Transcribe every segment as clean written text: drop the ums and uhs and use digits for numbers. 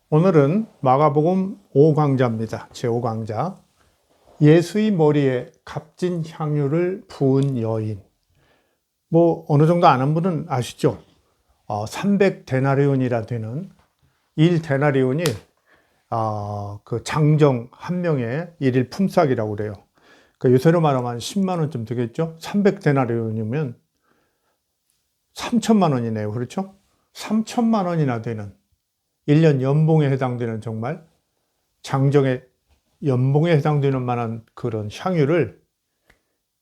오늘은 마가복음 5강자입니다. 제5강자. 예수의 머리에 값진 향유를 부은 여인. 어느 정도 아는 분은 아시죠? 300데나리온이라 되는 1데나리온이 그 장정 한 명의 일일 품삯이라고 그래요. 요새로 말하면 한 10만 원쯤 되겠죠? 300데나리온이면 3천만 원이네요. 그렇죠? 3천만 원이나 되는 1년 연봉에 해당되는 정말 장정의 연봉에 해당되는 만한 그런 향유를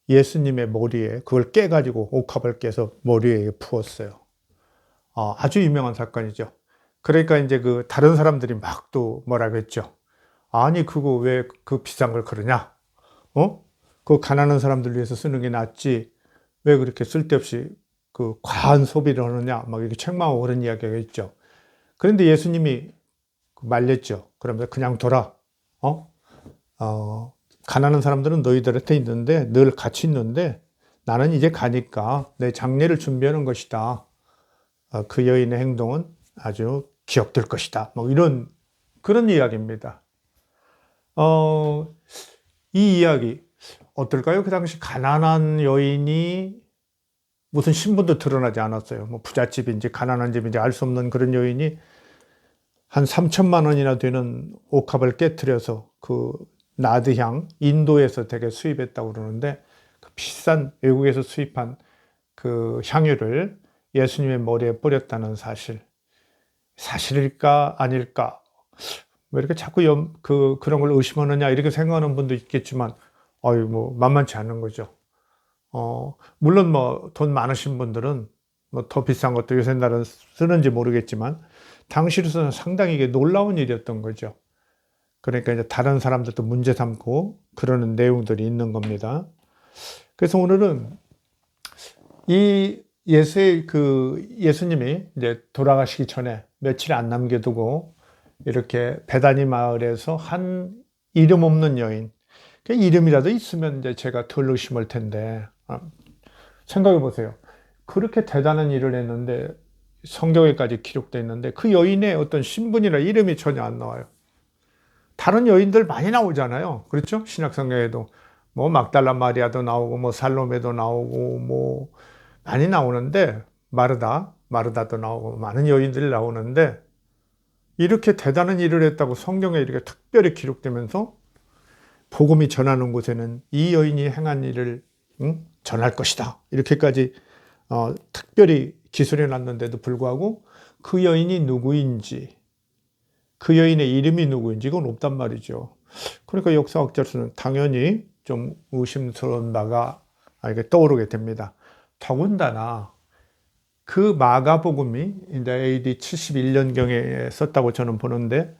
예수님의 머리에 그걸 깨가지고 옥합을 깨서 머리에 부었어요. 아주 유명한 사건이죠. 그러니까 이제 그 다른 사람들이 막 또 뭐라고 했죠. 아니 그거 왜 그 비싼 걸 그러냐? 그 가난한 사람들 위해서 쓰는 게 낫지. 왜 그렇게 쓸데없이 그 과한 소비를 하느냐? 막 이렇게 책망하고 그런 이야기가 있죠. 그런데 예수님이 말렸죠. 그러면서 그냥 둬라. 가난한 사람들은 너희들한테 있는데 늘 같이 있는데 나는 이제 가니까 내 장례를 준비하는 것이다. 그 여인의 행동은 아주 기억될 것이다. 이런 그런 이야기입니다. 이 이야기 어떨까요? 그 당시 가난한 여인이 무슨 신분도 드러나지 않았어요. 부잣집인지 가난한 집인지 알 수 없는 그런 여인이 한 3천만 원이나 되는 옥합을 깨트려서 그 나드향, 인도에서 되게 수입했다고 그러는데 그 비싼 외국에서 수입한 그 향유를 예수님의 머리에 뿌렸다는 사실. 사실일까 아닐까? 왜 이렇게 자꾸 그런 걸 의심하느냐 이렇게 생각하는 분도 있겠지만 만만치 않은 거죠. 물론 돈 많으신 분들은 더 비싼 것도 요새 날은 쓰는지 모르겠지만 당시로서는 상당히 이게 놀라운 일이었던 거죠. 그러니까 이제 다른 사람들도 문제 삼고 그러는 내용들이 있는 겁니다. 그래서 오늘은 이 예수님이 이제 돌아가시기 전에 며칠 안 남겨두고 이렇게 베다니 마을에서 한 이름 없는 여인, 이름이라도 있으면 이제 제가 덜 의심할 텐데, 생각해 보세요. 그렇게 대단한 일을 했는데 성경에까지 기록되어 있는데 그 여인의 어떤 신분이나 이름이 전혀 안 나와요. 다른 여인들 많이 나오잖아요. 그렇죠? 신약성경에도 막달라 마리아도 나오고 살로메도 나오고 많이 나오는데 마르다도 나오고 많은 여인들이 나오는데 이렇게 대단한 일을 했다고 성경에 이렇게 특별히 기록되면서 복음이 전하는 곳에는 이 여인이 행한 일을 전할 것이다. 이렇게까지 특별히 기술해 놨는데도 불구하고 그 여인이 누구인지 그 여인의 이름이 누구인지 이건 없단 말이죠. 그러니까 역사학자로서는 당연히 좀 의심스러운 바가 이게 떠오르게 됩니다. 더군다나 그 마가복음이 이제 AD 71년경에 썼다고 저는 보는데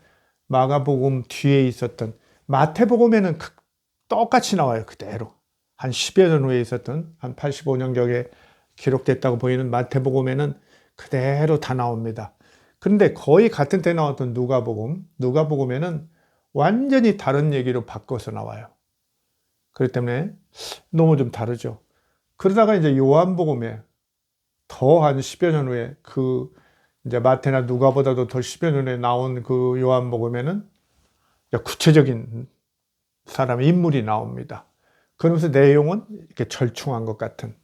마가복음 뒤에 있었던 마태복음에는 똑같이 나와요. 그대로. 한 10여 년 후에 있었던 한 85년경에 기록됐다고 보이는 마태복음에는 그대로 다 나옵니다. 그런데 거의 같은 때 나왔던 누가복음에는 완전히 다른 얘기로 바꿔서 나와요. 그렇기 때문에 너무 좀 다르죠. 그러다가 이제 요한복음에 더 한 10여 년 후에 이제 마태나 누가보다도 더 10여 년 후에 나온 그 요한복음에는 구체적인 사람의 인물이 나옵니다. 그러면서 내용은 이렇게 절충한 것 같은.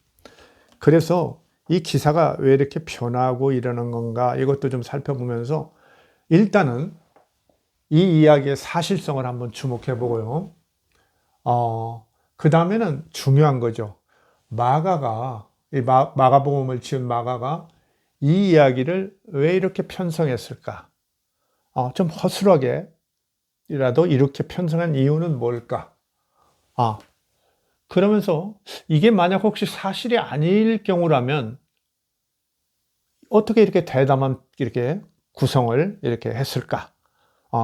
그래서 이 기사가 왜 이렇게 변하고 이러는 건가 이것도 좀 살펴보면서 일단은 이 이야기의 사실성을 한번 주목해 보고요. 그 다음에는 중요한 거죠. 마가복음을 지은 마가가 이 이야기를 왜 이렇게 편성했을까? 좀 허술하게라도 이렇게 편성한 이유는 뭘까? 그러면서 이게 만약 혹시 사실이 아닐 경우라면 어떻게 이렇게 대담한 이렇게 구성을 이렇게 했을까?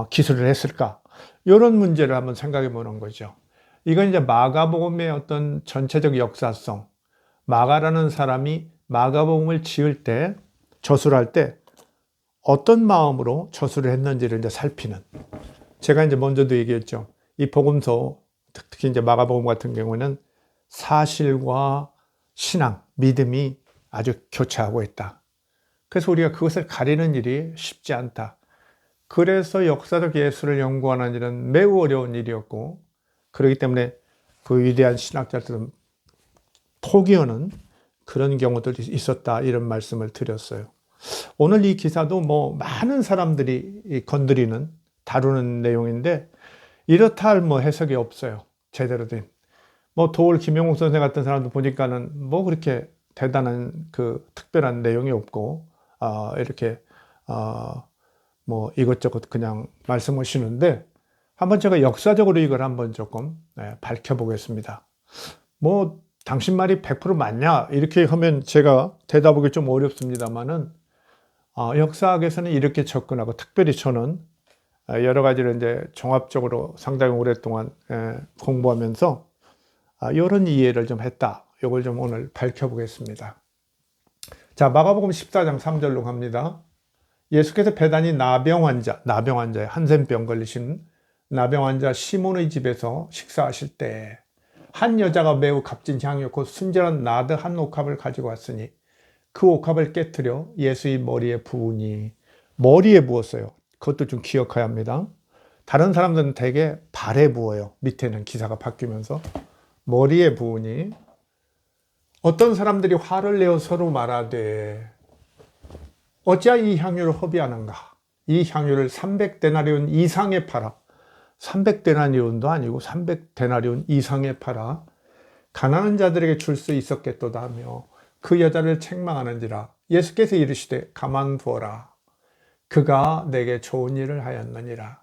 기술을 했을까? 이런 문제를 한번 생각해 보는 거죠. 이건 이제 마가복음의 어떤 전체적 역사성, 마가라는 사람이 마가복음을 지을 때, 저술할 때 어떤 마음으로 저술을 했는지를 이제 살피는. 제가 이제 먼저도 얘기했죠. 이 복음서, 특히 이제 마가복음 같은 경우는 사실과 신앙, 믿음이 아주 교차하고 있다. 그래서 우리가 그것을 가리는 일이 쉽지 않다. 그래서 역사적 예술을 연구하는 일은 매우 어려운 일이었고, 그렇기 때문에 그 위대한 신학자들은 포기하는 그런 경우들이 있었다, 이런 말씀을 드렸어요. 오늘 이 기사도 뭐 많은 사람들이 건드리는, 다루는 내용인데, 이렇다 할 뭐 해석이 없어요. 제대로 된. 뭐 도올 김영옥 선생 같은 사람도 보니까는 뭐 그렇게 대단한 그 특별한 내용이 없고, 이렇게, 뭐 이것저것 그냥 말씀하시는데, 한번 제가 역사적으로 이걸 한번 조금 밝혀보겠습니다. 뭐 당신 말이 100% 맞냐? 이렇게 하면 제가 대답하기 좀 어렵습니다만은, 역사학에서는 이렇게 접근하고, 특별히 저는 여러 가지를 이제 종합적으로 상당히 오랫동안 공부하면서 이런 이해를 좀 했다. 이걸 좀 오늘 밝혀보겠습니다. 자, 마가복음 14장 3절로 갑니다. 예수께서 배단위 나병 환자에 한센병 걸리신 나병 환자 시몬의 집에서 식사하실 때 한 여자가 매우 값진 향유 곧 순전한 나드 한 옥합을 가지고 왔으니 그 옥합을 깨트려 예수의 머리에 부으니, 머리에 부었어요. 그것도 좀 기억해야 합니다. 다른 사람들은 대개 발에 부어요. 밑에는 기사가 바뀌면서. 머리에 부으니 어떤 사람들이 화를 내어 서로 말하되 어찌하 이 향유를 허비하는가? 이 향유를 300데나리온 이상에 팔아. 300데나리온도 아니고 300데나리온 이상에 팔아 가난한 자들에게 줄 수 있었겠도다 하며 그 여자를 책망하는지라. 예수께서 이르시되 가만두어라. 그가 내게 좋은 일을 하였느니라.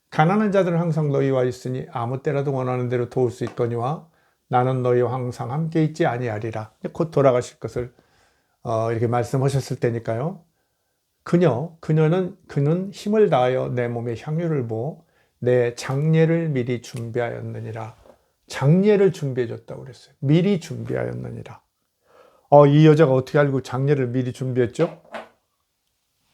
가난한 자들은 항상 너희와 있으니 아무 때라도 원하는 대로 도울 수 있거니와 나는 너희와 항상 함께 있지 아니하리라. 곧 돌아가실 것을 이렇게 말씀하셨을 때니까요. 그는 힘을 다하여 내 몸에 향유를 부어 내 장례를 미리 준비하였느니라. 장례를 준비해 줬다고 그랬어요. 미리 준비하였느니라. 이 여자가 어떻게 알고 장례를 미리 준비했죠?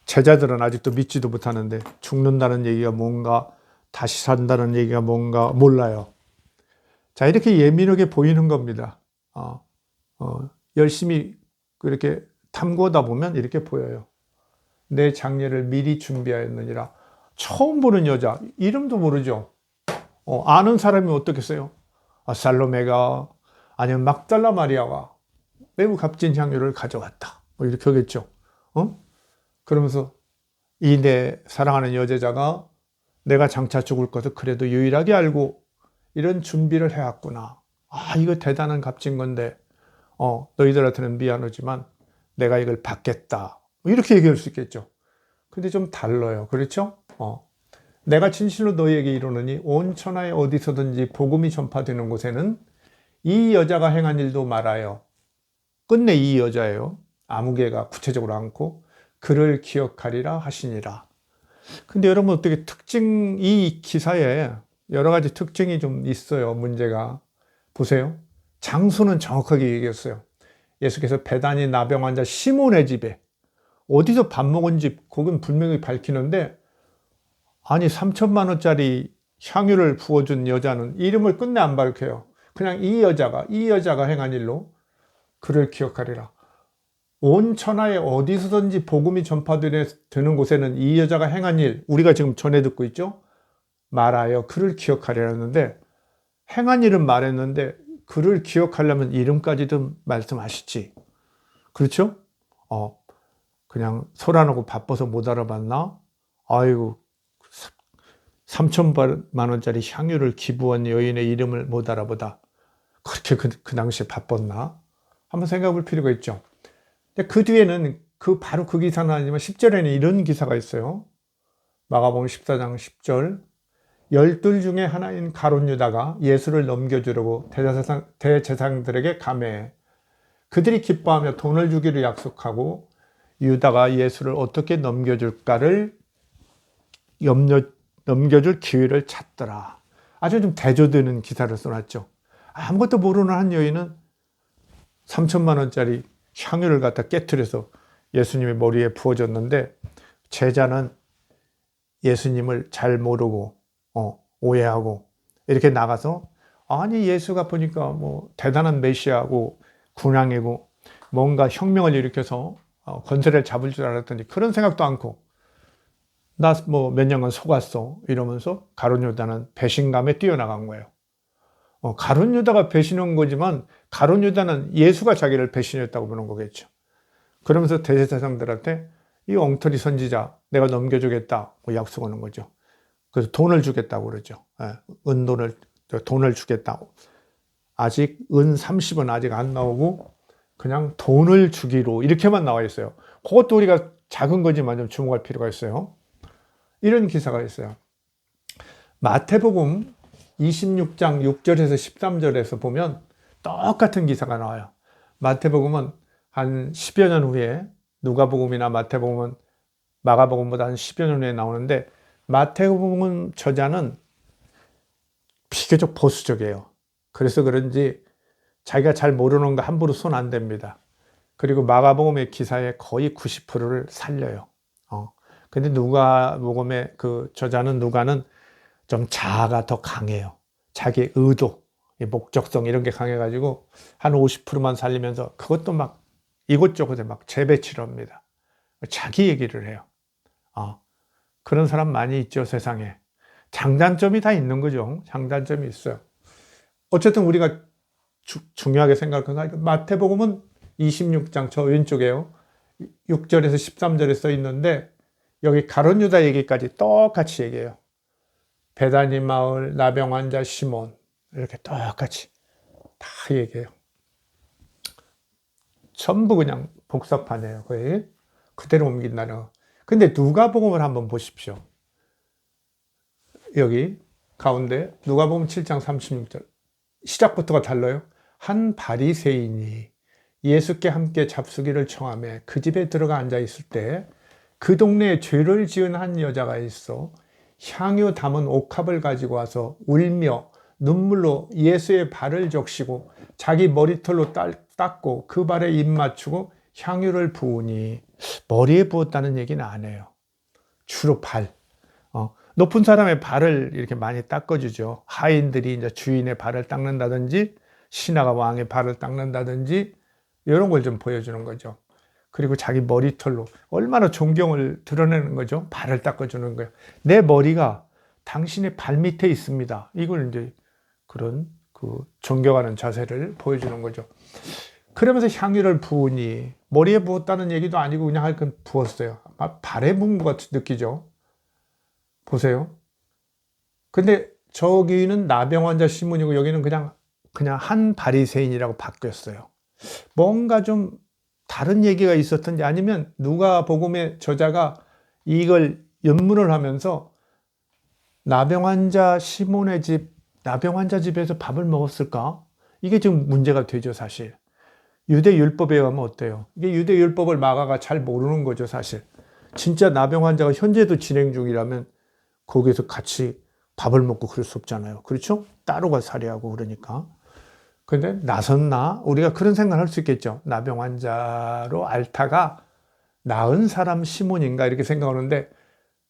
제자들은 아직도 믿지도 못하는데, 죽는다는 얘기가 뭔가, 다시 산다는 얘기가 뭔가 몰라요. 자, 이렇게 예민하게 보이는 겁니다. 열심히 그렇게 탐구하다 보면 이렇게 보여요. 내 장례를 미리 준비하였느니라. 처음 보는 여자, 이름도 모르죠. 아는 사람이 어떻겠어요? 살로메가, 아니면 막달라 마리아가 매우 값진 향유를 가져왔다. 뭐 이렇게 하겠죠. 그러면서 이 내 사랑하는 여제자가 내가 장차 죽을 것을 그래도 유일하게 알고 이런 준비를 해왔구나. 이거 대단한 값진 건데, 너희들한테는 미안하지만 내가 이걸 받겠다. 이렇게 얘기할 수 있겠죠. 근데 좀 달라요. 그렇죠? 내가 진실로 너희에게 이르노니 온 천하에 어디서든지 복음이 전파되는 곳에는 이 여자가 행한 일도 말하여, 끝내 이 여자예요. 아무개가 구체적으로 않고 그를 기억하리라 하시니라. 근데 여러분 어떻게 이 기사에 여러 가지 특징이 좀 있어요. 문제가. 보세요. 장소는 정확하게 얘기했어요. 예수께서 배단위 나병 환자 시몬의 집에, 어디서 밥 먹은 집, 거긴 분명히 밝히는데, 아니 3천만 원짜리 향유를 부어준 여자는 이름을 끝내 안 밝혀요. 그냥 이 여자가 행한 일로 그를 기억하리라. 온 천하에 어디서든지 복음이 전파되는 곳에는 이 여자가 행한 일, 우리가 지금 전해 듣고 있죠? 말하여 그를 기억하리라 했는데, 행한 일은 말했는데 그를 기억하려면 이름까지도 말씀하시지. 그렇죠? 그냥 소란하고 바빠서 못 알아봤나? 아이고, 3천만 원짜리 향유를 기부한 여인의 이름을 못 알아보다. 그렇게 그 당시에 바빴나? 한번 생각해 볼 필요가 있죠. 근데 그 뒤에는 바로 그 기사는 아니지만 10절에는 이런 기사가 있어요. 마가복음 14장 10절. 12 중에 하나인 가룟 유다가 예수를 넘겨주려고 대제사장들에게 감해 그들이 기뻐하며 돈을 주기로 약속하고 유다가 예수를 어떻게 넘겨줄까를 넘겨줄 기회를 찾더라. 아주 좀 대조되는 기사를 써놨죠. 아무것도 모르는 한 여인은 3천만 원짜리 향유를 갖다 깨트려서 예수님의 머리에 부어줬는데, 제자는 예수님을 잘 모르고 오해하고 이렇게 나가서, 아니 예수가 보니까 뭐 대단한 메시아고 군왕이고 뭔가 혁명을 일으켜서 권세를 잡을 줄 알았더니 그런 생각도 않고 나 뭐 몇 년간 속았어. 이러면서 가룟 유다는 배신감에 뛰어나간 거예요. 가룟 유다가 배신한 거지만 가룟 유다는 예수가 자기를 배신했다고 보는 거겠죠. 그러면서 대제사장들한테 이 엉터리 선지자 내가 넘겨주겠다 약속하는 거죠. 그래서 돈을 주겠다고 그러죠. 돈을 주겠다고. 아직 은 30은 아직 안 나오고 그냥 돈을 주기로 이렇게만 나와 있어요. 그것도 우리가 작은 거지만 좀 주목할 필요가 있어요. 이런 기사가 있어요. 마태복음 26장 6절에서 13절에서 보면 똑같은 기사가 나와요. 마태복음은 한 10여 년 후에, 누가복음이나 마태복음은 마가복음보다 한 10여 년 후에 나오는데, 마태복음 저자는 비교적 보수적이에요. 그래서 그런지 자기가 잘 모르는 거 함부로 손 안 댑니다. 그리고 마가복음의 기사의 거의 90%를 살려요. 근데 누가복음의 그 저자는 누가는 좀 자아가 더 강해요. 자기의 의도, 목적성 이런 게 강해가지고 한 50%만 살리면서 그것도 막 이곳저곳에 막 재배치를 합니다. 자기 얘기를 해요. 그런 사람 많이 있죠, 세상에. 장단점이 다 있는 거죠. 장단점이 있어요. 어쨌든 우리가 중요하게 생각하는 건 마태복음은 26장 저 왼쪽에요. 6절에서 13절에 써 있는데 여기 가룟 유다 얘기까지 똑같이 얘기해요. 베다니 마을 나병 환자 시몬 이렇게 똑같이 다 얘기해요. 전부 그냥 복사판이에요. 거의 그대로 옮긴다는. 근데 누가복음을 한번 보십시오. 여기 가운데 누가복음 7장 36절 시작부터가 달라요. 한 바리새인이 예수께 함께 잡수기를 청하며 그 집에 들어가 앉아 있을 때 그 동네에 죄를 지은 한 여자가 있어 향유 담은 옥합을 가지고 와서 울며 눈물로 예수의 발을 적시고 자기 머리털로 닦고 그 발에 입 맞추고 향유를 부으니, 머리에 부었다는 얘기는 안 해요. 주로 발. 높은 사람의 발을 이렇게 많이 닦아주죠. 하인들이 이제 주인의 발을 닦는다든지 신하가 왕의 발을 닦는다든지 이런 걸 좀 보여주는 거죠. 그리고 자기 머리털로 얼마나 존경을 드러내는 거죠. 발을 닦아주는 거예요. 내 머리가 당신의 발 밑에 있습니다. 이걸 이제 그런 그 존경하는 자세를 보여주는 거죠. 그러면서 향유를 부으니, 머리에 부었다는 얘기도 아니고 그냥 할건 부었어요. 발에 부은 것 같이 느끼죠. 보세요. 근데 저기는 나병 환자 시몬이고 여기는 그냥 한 바리새인이라고 바뀌었어요. 뭔가 좀 다른 얘기가 있었던지, 아니면 누가복음의 저자가 이걸 연문을 하면서 나병 환자 시몬의 집, 나병 환자 집에서 밥을 먹었을까? 이게 좀 문제가 되죠, 사실. 유대 율법에 의하면 어때요? 이게 유대 율법을 마가가 잘 모르는 거죠, 사실. 진짜 나병 환자가 현재도 진행 중이라면 거기서 같이 밥을 먹고 그럴 수 없잖아요. 그렇죠? 따로가 살해하고 그러니까. 근데 나섰나? 우리가 그런 생각을 할 수 있겠죠. 나병 환자로 앓다가 나은 사람 시몬인가 이렇게 생각하는데,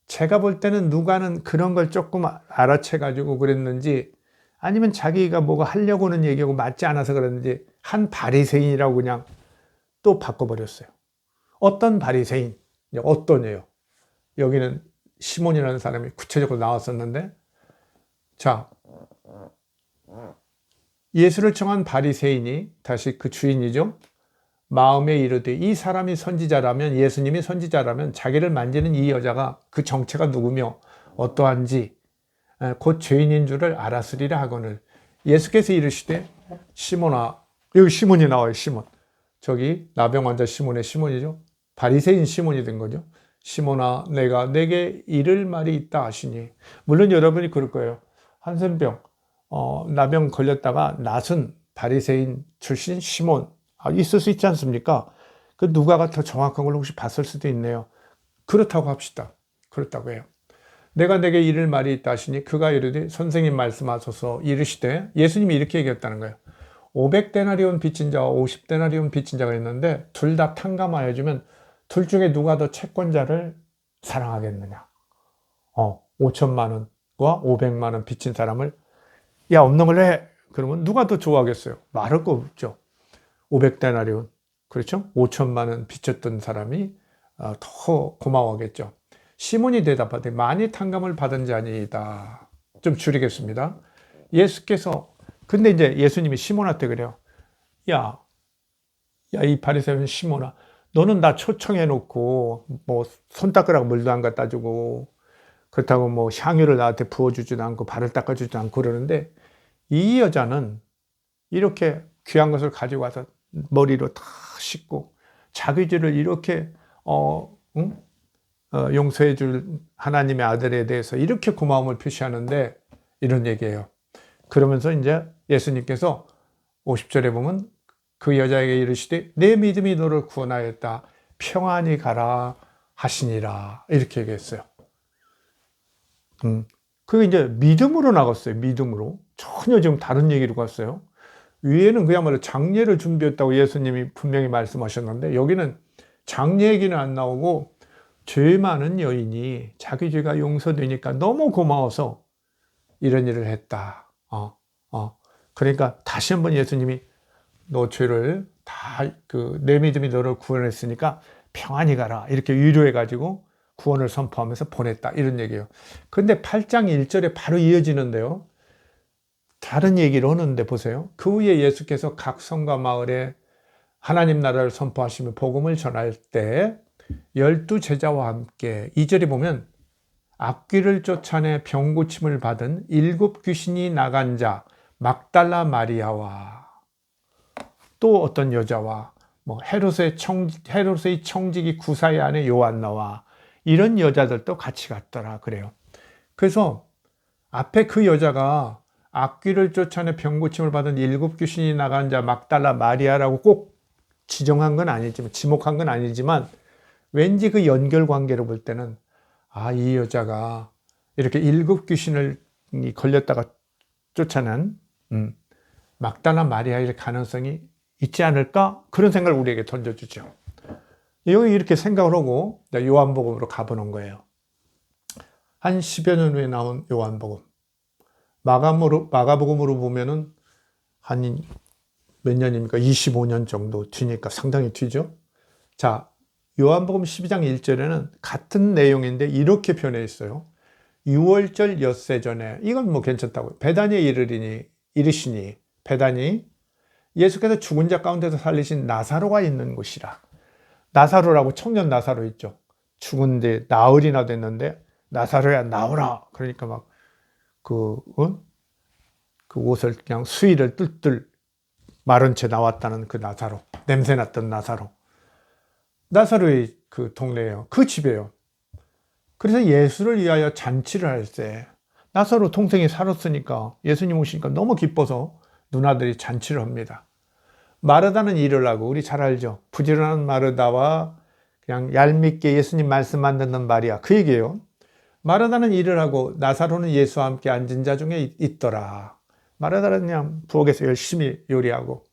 제가 볼 때는 누가는 그런 걸 조금 알아채가지고 그랬는지, 아니면 자기가 뭐가 하려고는 얘기하고 맞지 않아서 그랬는지 한 바리새인이라고 그냥 또 바꿔버렸어요. 어떤 바리새인? 어떤이에요? 여기는 시몬이라는 사람이 구체적으로 나왔었는데, 자, 예수를 청한 바리새인이, 다시 그 주인이죠, 마음에 이르되 이 사람이 선지자라면, 예수님이 선지자라면 자기를 만지는 이 여자가 그 정체가 누구며 어떠한지 곧 죄인인 줄을 알았으리라 하거늘 예수께서 이르시되 시몬아, 여기 시몬이 나와요. 시몬, 저기 나병 환자 시몬의 시몬이죠. 바리새인 시몬이 된 거죠. 시몬아, 내가 내게 이를 말이 있다 하시니. 물론 여러분이 그럴 거예요. 한센병 나병 걸렸다가 낫은 바리새인 출신 시몬 있을 수 있지 않습니까? 그 누가가 더 정확한 걸 혹시 봤을 수도 있네요. 그렇다고 합시다. 그렇다고 해요. 내가 내게 이를 말이 있다 하시니 그가 이르되 선생님 말씀하소서 이르시되, 예수님이 이렇게 얘기했다는 거예요. 500데나리온 빚진 자와 50데나리온 빚진 자가 있는데 둘 다 탕감하여 주면 둘 중에 누가 더 채권자를 사랑하겠느냐. 5천만 원과 500만 원 빚진 사람을, 야, 없는 걸 해. 그러면 누가 더 좋아하겠어요? 말할 거 없죠. 500데나리온, 그렇죠? 5천만 원 빚졌던 사람이 더 고마워하겠죠. 시몬이 대답하되 많이 탕감을 받은 자니이다. 좀 줄이겠습니다. 예수께서, 근데 이제 예수님이 시몬한테 그래요. 야, 이 바리새인 시몬아, 너는 나 초청해 놓고 뭐 손 닦으라고 물도 안 갖다 주고 그렇다고 뭐 향유를 나한테 부어주지도 않고 발을 닦아주지도 않고 그러는데, 이 여자는 이렇게 귀한 것을 가지고 와서 머리로 다 씻고 자기 죄를 이렇게 응? 용서해 줄 하나님의 아들에 대해서 이렇게 고마움을 표시하는데, 이런 얘기예요. 그러면서 이제 예수님께서 50절에 보면 그 여자에게 이르시되 내 믿음이 너를 구원하였다. 평안히 가라 하시니라. 이렇게 얘기했어요. 그게 이제 믿음으로 나갔어요. 믿음으로. 전혀 지금 다른 얘기로 갔어요. 위에는 그야말로 장례를 준비했다고 예수님이 분명히 말씀하셨는데, 여기는 장례 얘기는 안 나오고 죄 많은 여인이 자기 죄가 용서되니까 너무 고마워서 이런 일을 했다. 그러니까 다시 한번 예수님이 너 죄를 다 내 믿음이 너를 구원했으니까 평안히 가라. 이렇게 위로해가지고 구원을 선포하면서 보냈다. 이런 얘기예요. 근데 8장 1절에 바로 이어지는데요. 다른 얘기를 하는데 보세요. 그 후에 예수께서 각 성과 마을에 하나님 나라를 선포하시며 복음을 전할 때 12제자와 함께 2절에 보면 악귀를 쫓아내 병 고침을 받은 7 귀신이 나간 자 막달라 마리아와 또 어떤 여자와 뭐 헤롯의 청지기 구사의 아내 요한나와 이런 여자들도 같이 갔더라 그래요. 그래서 앞에 그 여자가 악귀를 쫓아내 병 고침을 받은 7 귀신이 나간 자 막달라 마리아라고 꼭 지정한 건 아니지만, 지목한 건 아니지만, 왠지 그 연결 관계로 볼 때는 이 여자가 이렇게 7 귀신을 걸렸다가 쫓아낸 막달라 마리아일 가능성이 있지 않을까? 그런 생각을 우리에게 던져주죠. 여기 이렇게 생각을 하고 요한복음으로 가보는 거예요. 한 10여 년 후에 나온 요한복음. 마가복음으로 보면은 한 몇 년입니까? 25년 정도 뒤니까 상당히 뒤죠. 자, 요한복음 12장 1절에는 같은 내용인데 이렇게 표현해 있어요. 6월절 엿새 전에, 이건 뭐 괜찮다고요. 베다니에 이르시니, 베다니, 예수께서 죽은 자 가운데서 살리신 나사로가 있는 곳이라. 나사로라고 청년 나사로 있죠. 죽은데 나흘이나 됐는데 나사로야 나오라. 그러니까 막 그 옷을 그냥 수의를 뜰뜰 마른 채 나왔다는 그 나사로, 냄새 났던 나사로. 나사로의 그 동네예요. 그 집이에요. 그래서 예수를 위하여 잔치를 할 때 나사로 동생이 살았으니까 예수님 오시니까 너무 기뻐서 누나들이 잔치를 합니다. 마르다는 일을 하고, 우리 잘 알죠. 부지런한 마르다와 그냥 얄밉게 예수님 말씀만 듣는 마리아, 그 얘기예요. 마르다는 일을 하고 나사로는 예수와 함께 앉은 자 중에 있더라. 마르다는 그냥 부엌에서 열심히 요리하고,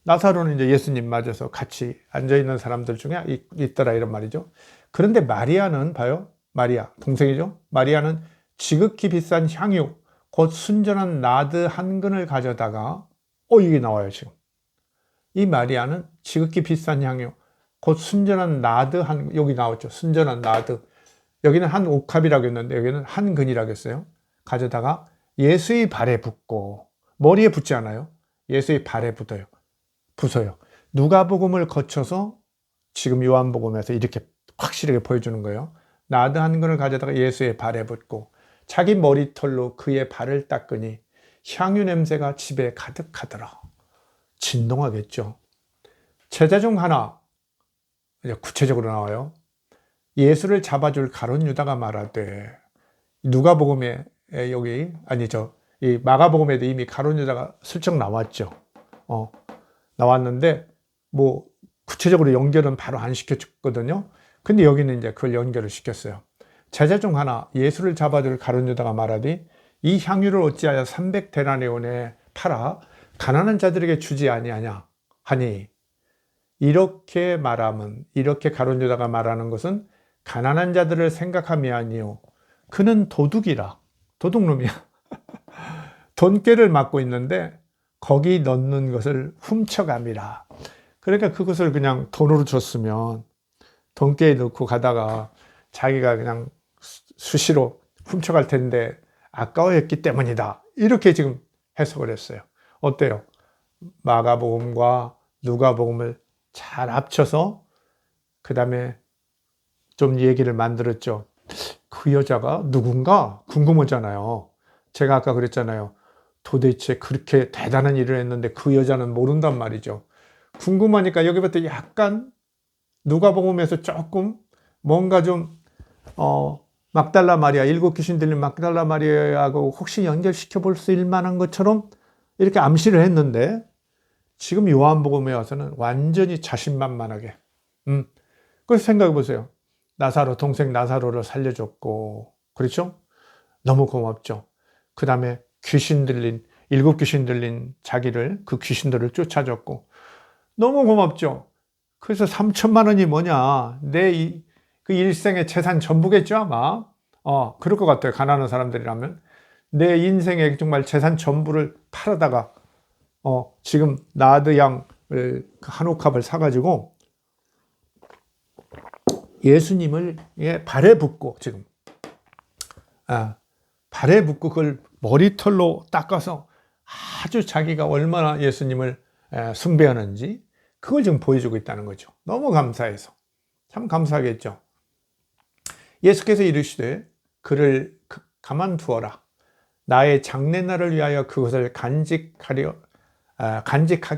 나사로는 이제 예수님 맞아서 같이 앉아있는 사람들 중에 있더라, 이런 말이죠. 그런데 마리아는 봐요. 마리아, 동생이죠. 마리아는 지극히 비싼 향유, 곧 순전한 나드 한 근을 가져다가, 이게 나와요, 지금. 이 마리아는 지극히 비싼 향유, 곧 순전한 나드 여기 나왔죠. 순전한 나드. 여기는 한 옥합이라고 했는데 여기는 한 근이라고 했어요. 가져다가 예수의 발에 붓고, 머리에 붓지 않아요. 예수의 발에 부서요. 누가복음을 거쳐서 지금 요한복음에서 이렇게 확실하게 보여주는 거예요. 나드 한 근을 가져다가 예수의 발에 붓고 자기 머리털로 그의 발을 닦으니 향유 냄새가 집에 가득하더라. 진동하겠죠. 제자 중 하나, 이제 구체적으로 나와요. 예수를 잡아줄 가룟 유다가 말하되, 누가복음에 이 마가복음에도 이미 가룟 유다가 슬쩍 나왔죠. 나왔는데 뭐 구체적으로 연결은 바로 안 시켜줬거든요. 근데 여기는 이제 그걸 연결을 시켰어요. 제자 중 하나, 예수를 잡아줄 가룟 유다가 말하되 이 향유를 어찌하여 300데나리온에 팔아 가난한 자들에게 주지 아니하냐 하니, 이렇게 가룟 유다가 말하는 것은 가난한 자들을 생각함이 아니요 그는 도둑이라, 도둑놈이야. 돈꾀를 맡고 있는데 거기 넣는 것을 훔쳐감이라. 그러니까 그것을 그냥 돈으로 줬으면 돈꾀에 넣고 가다가 자기가 그냥 수시로 훔쳐갈 텐데 아까워했기 때문이다. 이렇게 지금 해석을 했어요. 어때요? 마가복음과 누가복음을 잘 합쳐서 그 다음에 좀 얘기를 만들었죠. 그 여자가 누군가 궁금하잖아요. 제가 아까 그랬잖아요. 도대체 그렇게 대단한 일을 했는데 그 여자는 모른단 말이죠. 궁금하니까 여기부터 약간 누가복음에서 조금 뭔가 좀 막달라 마리아, 7귀신 들린 막달라 마리아하고 혹시 연결시켜 볼 수 있을 만한 것처럼 이렇게 암시를 했는데 지금 요한복음에 와서는 완전히 자신만만하게. 그래서 생각해 보세요. 나사로, 동생 나사로를 살려줬고, 그렇죠? 너무 고맙죠. 그 다음에 귀신 들린, 7귀신 들린 자기를, 그 귀신들을 쫓아줬고, 너무 고맙죠. 그래서 3천만 원이 뭐냐. 그 일생의 재산 전부겠죠, 아마. 그럴 것 같아요. 가난한 사람들이라면. 내 인생의 정말 재산 전부를 팔아다가, 지금 나드 양을 한 옥합을 사가지고 예수님을 발에 붓고 지금 발에 붓고 그걸 머리털로 닦아서 아주 자기가 얼마나 예수님을 숭배하는지 그걸 지금 보여주고 있다는 거죠. 너무 감사해서 참 감사하겠죠. 예수께서 이르시되 그를 가만두어라. 나의 장례날을 위하여 그것을 간직하게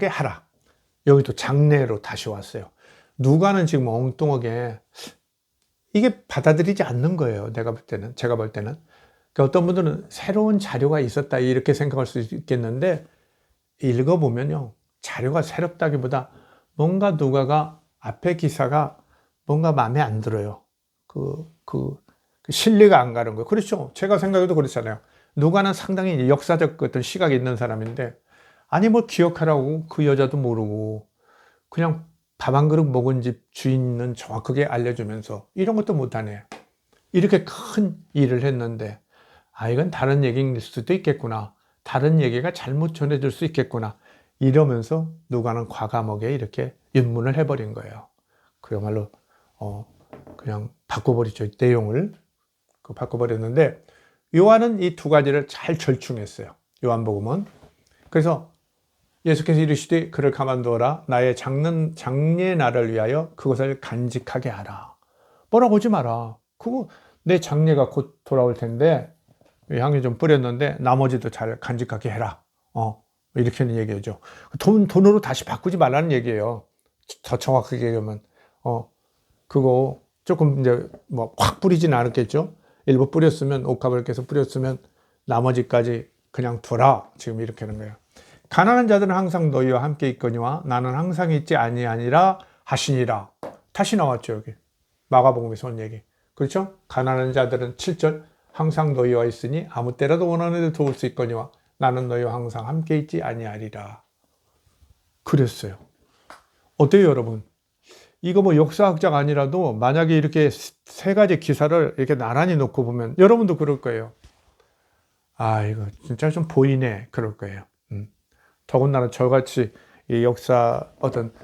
하라. 여기도 장례로 다시 왔어요. 누가는 지금 엉뚱하게 이게 받아들이지 않는 거예요. 제가 볼 때는. 그러니까 어떤 분들은 새로운 자료가 있었다 이렇게 생각할 수 있겠는데 읽어보면요. 자료가 새롭다기보다 뭔가 누가가 앞에 기사가 뭔가 마음에 안 들어요. 그 신뢰가 안 가는 거예요. 그렇죠. 제가 생각해도 그렇잖아요. 누가는 상당히 역사적 어떤 시각이 있는 사람인데 아니 뭐 기억하라고 그 여자도 모르고 그냥 밥 한 그릇 먹은 집 주인은 정확하게 알려주면서 이런 것도 못하네. 이렇게 큰 일을 했는데 이건 다른 얘기일 수도 있겠구나. 다른 얘기가 잘못 전해질 수 있겠구나. 이러면서 누가는 과감하게 이렇게 윤문을 해버린 거예요. 그야말로 그냥 바꿔버리죠. 내용을 바꿔버렸는데 요한은 이 두 가지를 잘 절충했어요. 요한복음은. 그래서 예수께서 이르시되 그를 가만두어라. 나의 장례날을 위하여 그것을 간직하게 하라. 뭐라고 하지 마라. 그거 내 장례가 곧 돌아올 텐데 향유 좀 뿌렸는데 나머지도 잘 간직하게 해라. 이렇게는 얘기하죠. 돈으로 다시 바꾸지 말라는 얘기예요. 더 정확하게 얘기하면 그거 조금 이제 뭐 확 뿌리진 않았겠죠. 일부 뿌렸으면 옥합을 계속 뿌렸으면 나머지까지 그냥 둬라. 지금 이렇게 하는 거예요. 가난한 자들은 항상 너희와 함께 있거니와 나는 항상 있지 아니하니라 하시니라. 다시 나왔죠, 여기. 마가복음에서 온 얘기. 그렇죠? 가난한 자들은 7절 항상 너희와 있으니 아무 때라도 원하는 데 도울 수 있거니와 나는 너희와 항상 함께 있지 아니하리라. 그랬어요. 어때요, 여러분? 이거 뭐 역사학자가 아니라도 만약에 이렇게 세 가지 기사를 이렇게 나란히 놓고 보면 여러분도 그럴 거예요. 이거 진짜 좀 보이네. 그럴 거예요. 더군다나 저같이 이 역사 어떤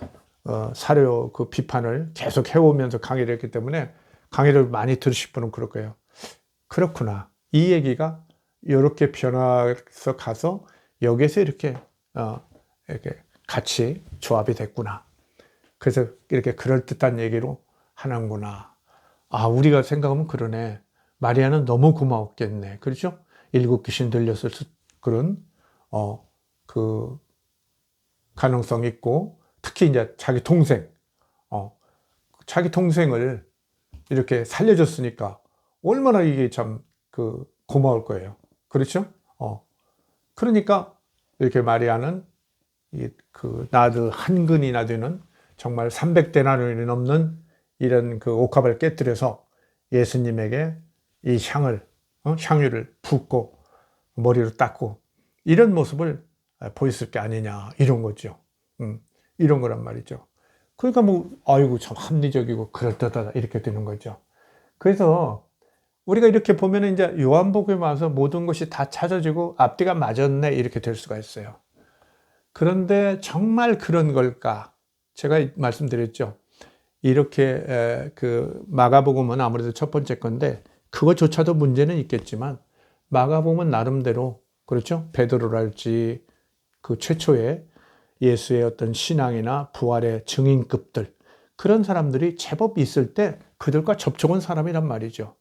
사료 그 비판을 계속 해오면서 강의를 했기 때문에 강의를 많이 들으실 분은 그럴 거예요. 그렇구나. 이 얘기가 이렇게 변화해서 가서 여기에서 이렇게 같이 조합이 됐구나. 그래서 이렇게 그럴듯한 얘기로 하는구나. 우리가 생각하면 그러네. 마리아는 너무 고마웠겠네. 그렇죠? 7귀신 들렸을 그런 그 가능성이 있고 특히 이제 자기 동생을 이렇게 살려줬으니까 얼마나 이게 참 고마울 거예요. 그렇죠? 그러니까 이렇게 마리아는 나드 한 근이나 되는 정말 300데나리온이 넘는 이런 그 옥합을 깨뜨려서 예수님에게 이 향유를 붓고 머리로 닦고 이런 모습을 보였을 게 아니냐 이런 거죠. 이런 거란 말이죠. 그러니까 아이고 참 합리적이고 그럴듯하다 이렇게 되는 거죠. 그래서 우리가 이렇게 보면 이제 요한복음에 와서 모든 것이 다 찾아지고 앞뒤가 맞았네 이렇게 될 수가 있어요. 그런데 정말 그런 걸까? 제가 말씀드렸죠. 이렇게 그 마가복음은 아무래도 첫 번째 건데 그것조차도 문제는 있겠지만 마가복음은 나름대로 그렇죠? 베드로랄지 그 최초의 예수의 어떤 신앙이나 부활의 증인급들 그런 사람들이 제법 있을 때 그들과 접촉한 사람이란 말이죠.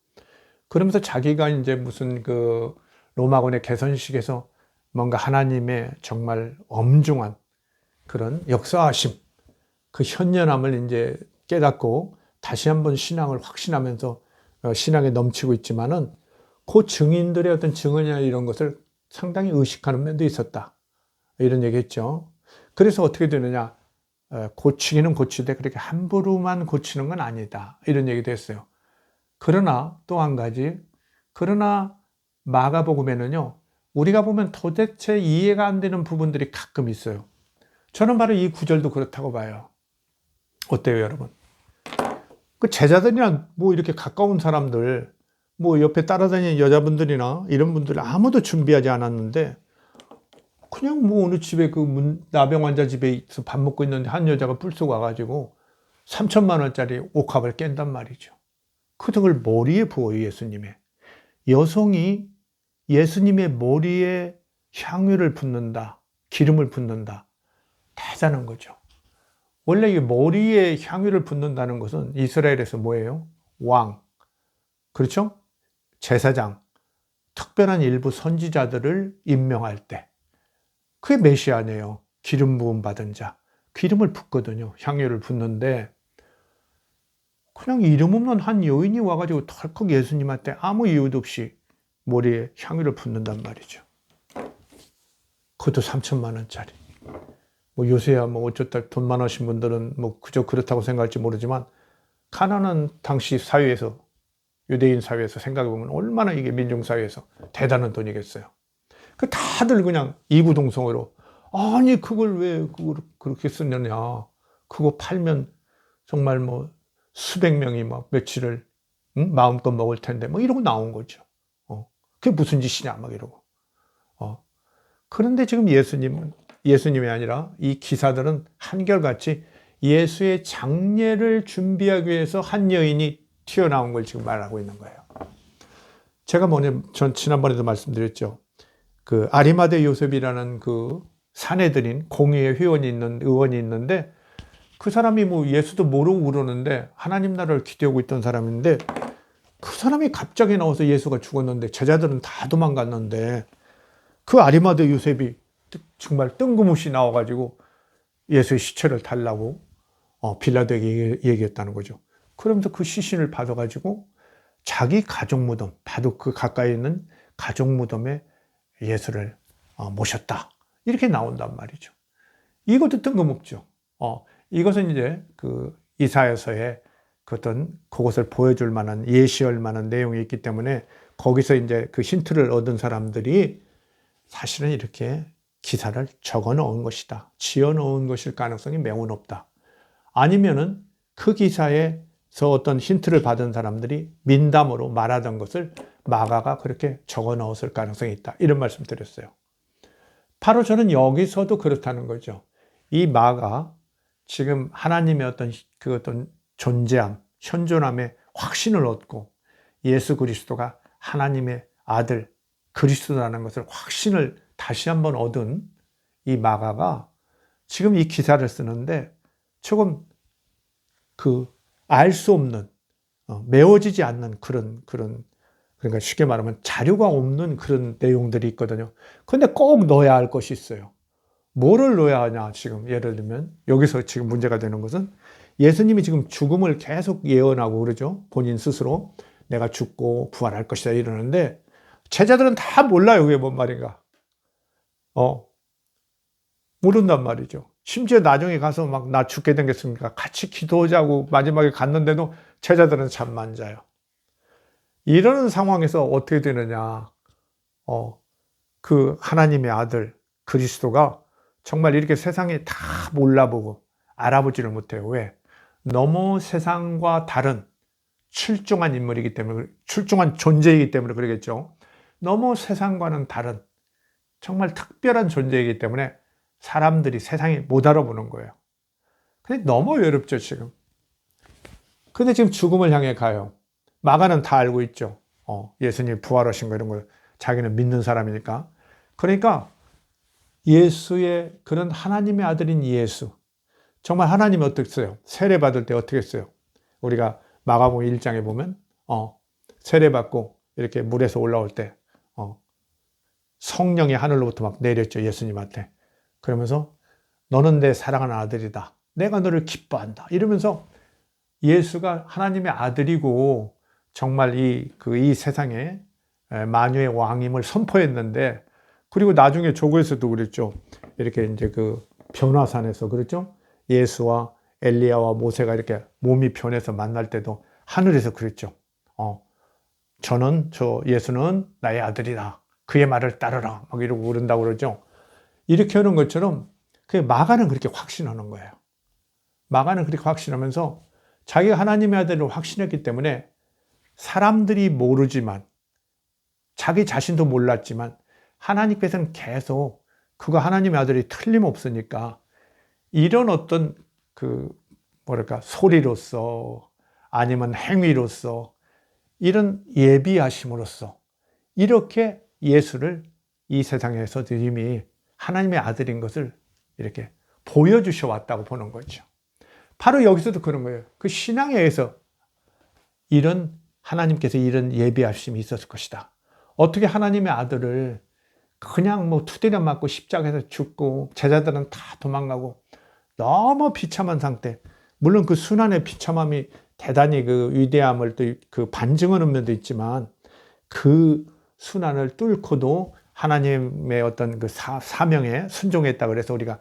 그러면서 자기가 이제 무슨 그 로마군의 개선식에서 뭔가 하나님의 정말 엄중한 그런 역사하심, 그 현연함을 이제 깨닫고 다시 한번 신앙을 확신하면서 신앙에 넘치고 있지만은 그 증인들의 어떤 증언이나 이런 것을 상당히 의식하는 면도 있었다. 이런 얘기 했죠. 그래서 어떻게 되느냐. 고치기는 고치되 그렇게 함부로만 고치는 건 아니다. 이런 얘기도 했어요. 그러나 또 한 가지, 그러나 마가복음에는요, 우리가 보면 도대체 이해가 안 되는 부분들이 가끔 있어요. 저는 바로 이 구절도 그렇다고 봐요. 어때요, 여러분? 그 제자들이나 뭐 이렇게 가까운 사람들, 뭐 옆에 따라다니는 여자분들이나 이런 분들 아무도 준비하지 않았는데, 그냥 뭐 어느 집에 그 나병 환자 집에서 밥 먹고 있는데 한 여자가 불쑥 와가지고 3천만 원짜리 옥합을 깬단 말이죠. 그 등을 머리에 부어요, 예수님의. 여성이 예수님의 머리에 향유를 붓는다, 기름을 붓는다. 대단한 거죠. 원래 이 머리에 향유를 붓는다는 것은 이스라엘에서 뭐예요? 왕, 그렇죠? 제사장, 특별한 일부 선지자들을 임명할 때 그게 메시아네요. 기름 부음 받은 자. 기름을 붓거든요. 향유를 붓는데 그냥 이름 없는 한 여인이 와가지고 덜컥 예수님한테 아무 이유도 없이 머리에 향유를 붓는단 말이죠. 그것도 3천만 원짜리. 뭐 요새야 뭐 어쩌다 돈 많으신 분들은 뭐 그저 그렇다고 생각할지 모르지만 가난한 당시 사회에서 유대인 사회에서 생각해 보면 얼마나 이게 민중 사회에서 대단한 돈이겠어요. 그 다들 그냥 이구동성으로 아니 그걸 왜 그렇게 쓰느냐. 그거 팔면 정말 뭐 수백 명이 막 며칠을 마음껏 먹을 텐데 뭐 이러고 나온 거죠. 그게 무슨 짓이냐 막 이러고. 그런데 지금 예수님이 아니라 이 기사들은 한결같이 예수의 장례를 준비하기 위해서 한 여인이 튀어나온 걸 지금 말하고 있는 거예요. 제가 전 지난번에도 말씀드렸죠. 그 아리마대 요셉이라는 그 사내들인 공의회 의원이 있는데 그 사람이 뭐 예수도 모르고 그러는데 하나님 나라를 기대하고 있던 사람인데 그 사람이 갑자기 나와서 예수가 죽었는데 제자들은 다 도망갔는데 그 아리마대 요셉이 정말 뜬금없이 나와가지고 예수의 시체를 달라고 빌라도에게 얘기했다는 거죠. 그러면서 그 시신을 받아가지고 자기 가족 무덤, 바로 그 가까이 있는 가족 무덤에 예수를 모셨다. 이렇게 나온단 말이죠. 이것도 뜬금없죠. 이것은 이제 그 이사야서에 그 어떤 그것을 보여줄 만한 예시할 만한 내용이 있기 때문에 거기서 이제 그 힌트를 얻은 사람들이 사실은 이렇게 기사를 적어 넣은 것이다. 지어 넣은 것일 가능성이 매우 높다. 아니면은 그 기사에서 어떤 힌트를 받은 사람들이 민담으로 말하던 것을 마가가 그렇게 적어 넣었을 가능성이 있다. 이런 말씀 드렸어요. 바로 저는 여기서도 그렇다는 거죠. 이 마가 지금 하나님의 어떤 존재함, 현존함에 확신을 얻고 예수 그리스도가 하나님의 아들 그리스도라는 것을 확신을 다시 한번 얻은 이 마가가 지금 이 기사를 쓰는데 조금 알 수 없는, 메워지지 않는 그러니까 쉽게 말하면 자료가 없는 그런 내용들이 있거든요. 근데 꼭 넣어야 할 것이 있어요. 뭐를 넣어야 하냐, 지금 예를 들면 여기서 지금 문제가 되는 것은 예수님이 지금 죽음을 계속 예언하고 그러죠. 본인 스스로 내가 죽고 부활할 것이다 이러는데 제자들은 다 몰라요. 그게 뭔 말인가. 모른단 말이죠. 심지어 나중에 가서 막 나 죽게 생겼습니까? 같이 기도하자고 마지막에 갔는데도 제자들은 잠만 안 자요. 이러는 상황에서 어떻게 되느냐. 그 하나님의 아들 그리스도가 정말 이렇게 세상에 다 몰라보고 알아보지를 못해요. 왜? 너무 세상과 다른 출중한 인물이기 때문에, 출중한 존재이기 때문에 그러겠죠. 너무 세상과는 다른 정말 특별한 존재이기 때문에 사람들이 세상이 못 알아보는 거예요. 근데 너무 외롭죠, 지금. 근데 지금 죽음을 향해 가요. 마가는 다 알고 있죠. 예수님이 부활하신 거 이런 걸 자기는 믿는 사람이니까. 그러니까 예수의 그런 하나님의 아들인 예수. 정말 하나님이 어떻게 써요? 세례 받을 때 어떻게 써요? 우리가 마가복음 1장에 보면 세례 받고 이렇게 물에서 올라올 때 성령이 하늘로부터 막 내렸죠. 예수님한테. 그러면서 너는 내 사랑하는 아들이다. 내가 너를 기뻐한다. 이러면서 예수가 하나님의 아들이고 정말 이 세상에 만유의 왕임을 선포했는데, 그리고 나중에 조고에서도 그랬죠. 이렇게 이제 그 변화산에서 그랬죠. 예수와 엘리야와 모세가 이렇게 몸이 변해서 만날 때도 하늘에서 그랬죠. 예수는 나의 아들이다. 그의 말을 따르라. 막 이러고 그런다고 그러죠. 이렇게 하는 것처럼 마가는 그렇게 확신하는 거예요. 마가는 그렇게 확신하면서 자기가 하나님의 아들을 확신했기 때문에 사람들이 모르지만, 자기 자신도 몰랐지만 하나님께서는 계속 그가 하나님의 아들이 틀림없으니까 이런 어떤 소리로서 아니면 행위로서 이런 예비하심으로써 이렇게 예수를 이 세상에서 이미 하나님의 아들인 것을 이렇게 보여주셔 왔다고 보는 거죠. 바로 여기서도 그런 거예요. 그 신앙에 의해서 하나님께서 이런 예비하심이 있었을 것이다. 어떻게 하나님의 아들을 그냥 두드려 맞고 십자가에서 죽고 제자들은 다 도망가고 너무 비참한 상태. 물론 그 순환의 비참함이 대단히 그 위대함을 또 반증하는 면도 있지만 그 순환을 뚫고도 하나님의 어떤 그 사명에 순종했다 그래서 우리가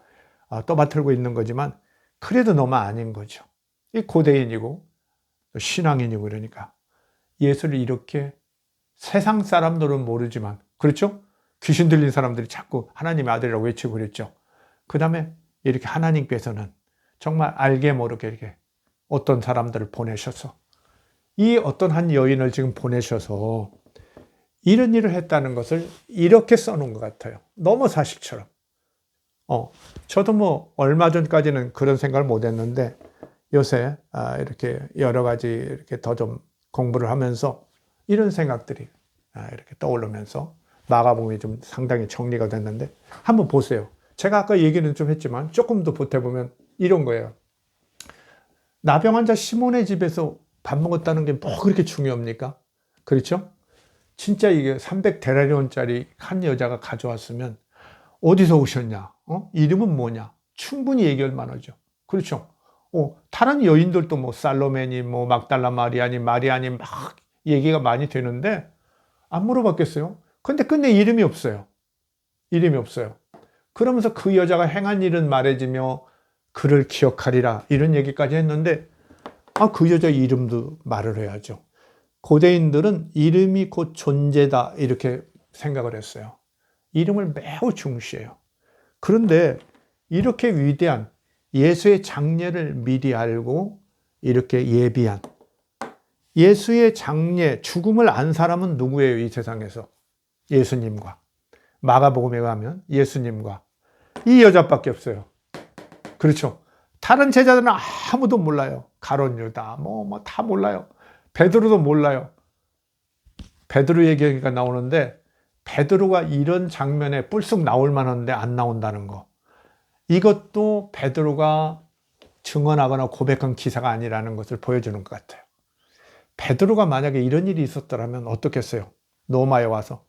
떠받들고 있는 거지만 그래도 너무 아닌 거죠. 이 고대인이고 신앙인이고 그러니까 예수를 이렇게 세상 사람들은 모르지만, 그렇죠? 귀신 들린 사람들이 자꾸 하나님의 아들이라고 외치고 그랬죠. 그 다음에 이렇게 하나님께서는 정말 알게 모르게 이렇게 어떤 사람들을 보내셔서 이 어떤 한 여인을 지금 보내셔서 이런 일을 했다는 것을 이렇게 써놓은 것 같아요. 너무 사실처럼. 저도 얼마 전까지는 그런 생각을 못 했는데 요새 이렇게 여러 가지 이렇게 더 좀 공부를 하면서 이런 생각들이 이렇게 떠오르면서 마가복음이 좀 상당히 정리가 됐는데 한번 보세요. 제가 아까 얘기는 좀 했지만 조금 더 보태보면 이런 거예요. 나병 환자 시몬의 집에서 밥 먹었다는 게 뭐 그렇게 중요합니까? 그렇죠? 진짜 이게 300데나리온짜리 한 여자가 가져왔으면 어디서 오셨냐? 이름은 뭐냐? 충분히 얘기할 만하죠. 그렇죠? 다른 여인들도 살로메니, 막달라 마리아니, 마리아니 막 얘기가 많이 되는데 안 물어봤겠어요? 근데 끝내 이름이 없어요. 이름이 없어요. 그러면서 그 여자가 행한 일은 말해지며 그를 기억하리라 이런 얘기까지 했는데 그 여자 이름도 말을 해야죠. 고대인들은 이름이 곧 존재다 이렇게 생각을 했어요. 이름을 매우 중시해요. 그런데 이렇게 위대한 예수의 장례를 미리 알고 이렇게 예비한 예수의 장례, 죽음을 안 사람은 누구예요? 이 세상에서 예수님과 마가복음에 가면 예수님과 이 여자밖에 없어요. 그렇죠? 다른 제자들은 아무도 몰라요. 가룟 유다 다 몰라요. 베드로도 몰라요. 베드로 얘기가 나오는데 베드로가 이런 장면에 뿔쑥 나올 만한데 안 나온다는 거. 이것도 베드로가 증언하거나 고백한 기사가 아니라는 것을 보여주는 것 같아요. 베드로가 만약에 이런 일이 있었더라면 어떻겠어요? 로마에 와서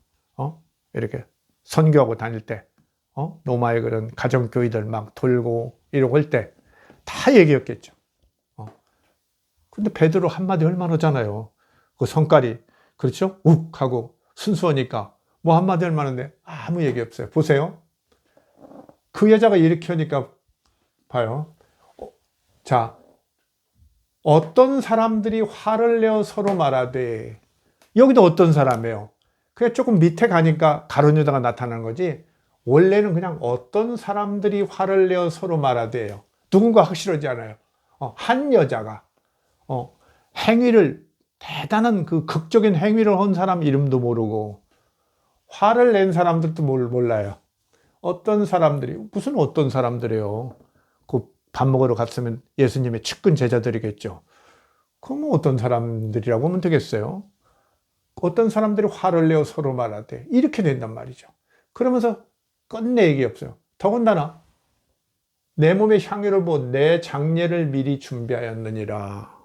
이렇게 선교하고 다닐 때 로마의 그런 가정교회들 막 돌고 이러고 할 때 다 얘기했겠죠. 근데 베드로 한마디 얼마나 하잖아요. 그 성깔이 그렇죠? 욱 하고 순수하니까 한마디 할 만한데 아무 얘기 없어요. 보세요. 그 여자가 이렇게 하니까 봐요. 자, 어떤 사람들이 화를 내어 서로 말하되, 여기도 어떤 사람이에요. 그냥 조금 밑에 가니까 가룟 유다가 나타나는 거지 원래는 그냥 어떤 사람들이 화를 내어 서로 말하되요. 누군가 확실하지 않아요. 한 여자가 행위를 대단한 그 극적인 행위를 한 사람 이름도 모르고 화를 낸 사람들도 몰라요. 어떤 사람들이 무슨 어떤 사람들이에요. 그 밥 먹으러 갔으면 예수님의 측근 제자들이겠죠. 그럼 어떤 사람들이라고 하면 되겠어요. 어떤 사람들이 화를 내어 서로 말하되 이렇게 된단 말이죠. 그러면서 끝내 얘기 없어요. 더군다나 내 몸의 향유를 보고 내 장례를 미리 준비하였느니라.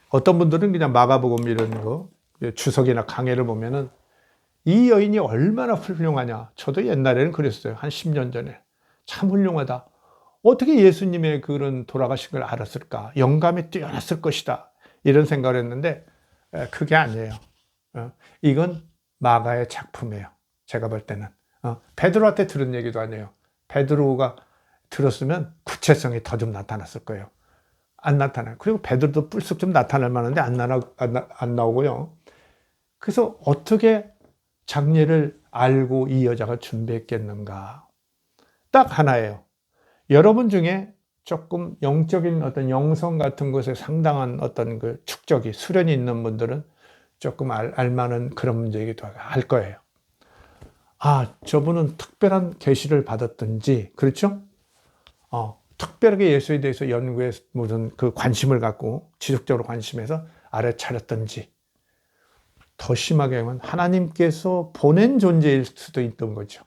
어떤 분들은 그냥 마가복음 이런 거 주석이나 강해를 보면은 이 여인이 얼마나 훌륭하냐. 저도 옛날에는 그랬어요. 한 10년 전에. 참 훌륭하다. 어떻게 예수님의 그런 돌아가신 걸 알았을까? 영감이 뛰어났을 것이다. 이런 생각을 했는데 그게 아니에요. 이건 마가의 작품이에요. 제가 볼 때는. 베드로한테 들은 얘기도 아니에요. 베드로가 들었으면 구체성이 더 좀 나타났을 거예요. 안 나타나요. 그리고 베드로도 불쑥 좀 나타날 만한데 안 나오고요. 그래서 어떻게 장례를 알고 이 여자가 준비했겠는가? 딱 하나예요. 여러분 중에 조금 영적인 어떤 영성 같은 것에 상당한 어떤 그 축적이, 수련이 있는 분들은 조금 알만한 그런 문제이기도 하고 알 거예요. 아, 저분은 특별한 계시를 받았든지, 그렇죠? 특별하게 예수에 대해서 연구에 무슨 그 관심을 갖고 지속적으로 관심해서 알아차렸든지, 더 심하게 하면 하나님께서 보낸 존재일 수도 있던 거죠.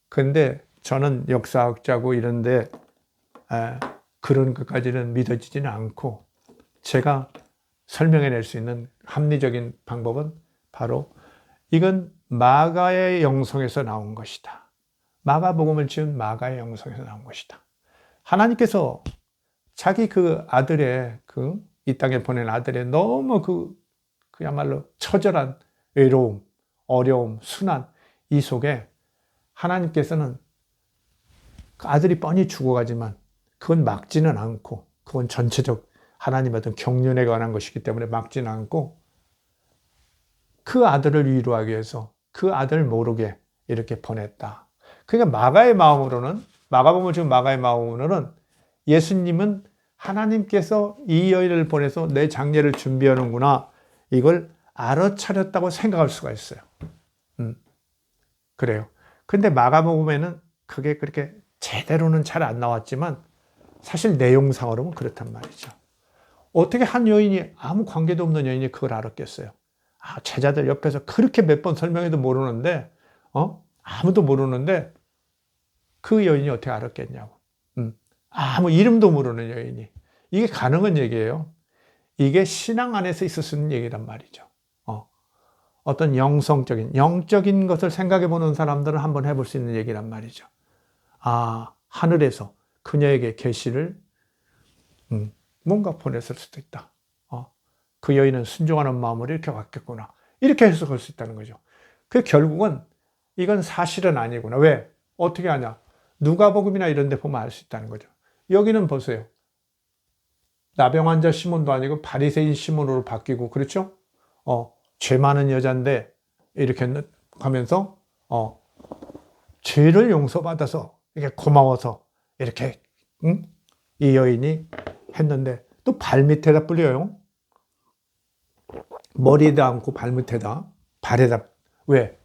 근데 저는 역사학자고 이런데 그런 것까지는 믿어지지는 않고, 제가 설명해낼 수 있는 합리적인 방법은 바로 이건 마가의 영성에서 나온 것이다. 마가복음을 지은 마가의 영성에서 나온 것이다. 하나님께서 자기 그 아들의 이 땅에 보낸 아들의 너무 그야말로 처절한 외로움, 어려움, 순환 이 속에 하나님께서는 그 아들이 뻔히 죽어가지만 그건 막지는 않고, 그건 전체적 하나님의 어떤 경륜에 관한 것이기 때문에 막지는 않고, 그 아들을 위로하기 위해서 그 아들을 모르게 이렇게 보냈다. 그러니까 마가의 마음으로는, 마가복음을 지금 마가의 마음으로는 예수님은 하나님께서 이 여인을 보내서 내 장례를 준비하는구나, 이걸 알아차렸다고 생각할 수가 있어요. 그래요. 근데 마가복음에는 그게 그렇게 제대로는 잘 안 나왔지만 사실 내용상으로는 그렇단 말이죠. 어떻게 한 여인이, 아무 관계도 없는 여인이 그걸 알았겠어요? 제자들 옆에서 그렇게 몇 번 설명해도 모르는데, 아무도 모르는데 그 여인이 어떻게 알았겠냐고. 아무 이름도 모르는 여인이. 이게 가능한 얘기예요. 이게 신앙 안에서 있을 수 있는 얘기란 말이죠. 어떤 영적인 것을 생각해 보는 사람들은 한번 해볼 수 있는 얘기란 말이죠. 하늘에서 그녀에게 계시를 뭔가 보냈을 수도 있다. 그 여인은 순종하는 마음으로 이렇게 왔겠구나. 이렇게 해석할 수 있다는 거죠. 그 결국은 이건 사실은 아니구나. 왜? 어떻게 하냐? 누가복음이나 이런 데 보면 알 수 있다는 거죠. 여기는 보세요. 나병 환자 시몬도 아니고 바리새인 시몬으로 바뀌고, 그렇죠? 죄 많은 여잔데 이렇게 하면서 죄를 용서받아서 이렇게 고마워서 이렇게 이 여인이 했는데, 또 발밑에다 뿌려요. 머리에다 얹고 발밑에다, 발에다. 왜?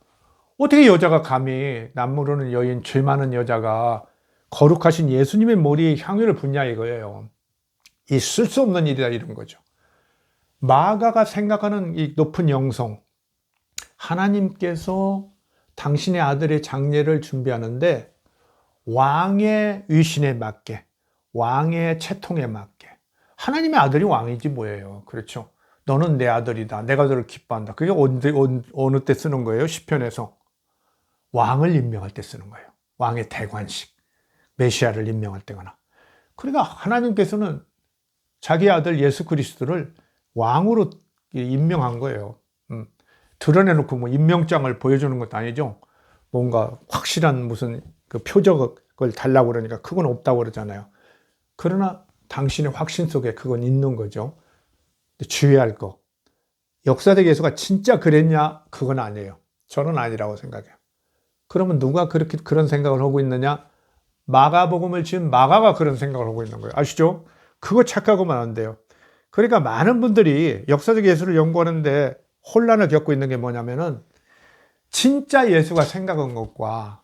어떻게 여자가 감히 남 모르는 여인, 죄 많은 여자가 거룩하신 예수님의 머리에 향유를 붓냐 이거예요. 있을 수 없는 일이다 이런 거죠. 마가가 생각하는 이 높은 영성, 하나님께서 당신의 아들의 장례를 준비하는데 왕의 위신에 맞게, 왕의 채통에 맞게. 하나님의 아들이 왕이지 뭐예요. 그렇죠? 너는 내 아들이다. 내가 너를 기뻐한다. 그게 어느 때 쓰는 거예요? 시편에서. 왕을 임명할 때 쓰는 거예요. 왕의 대관식, 메시아를 임명할 때거나. 그러니까 하나님께서는 자기 아들 예수 그리스도를 왕으로 임명한 거예요. 드러내놓고 뭐 임명장을 보여주는 것도 아니죠. 뭔가 확실한 무슨 그 표적을 달라고 그러니까 그건 없다고 그러잖아요. 그러나 당신의 확신 속에 그건 있는 거죠. 주의할 거. 역사적 예수가 진짜 그랬냐? 그건 아니에요. 저는 아니라고 생각해요. 그러면 누가 그런 생각을 하고 있느냐? 마가복음을 지은 마가가 그런 생각을 하고 있는 거예요. 아시죠? 그거 착각하면 안 돼요. 그러니까 많은 분들이 역사적 예수를 연구하는데 혼란을 겪고 있는 게 뭐냐면은, 진짜 예수가 생각한 것과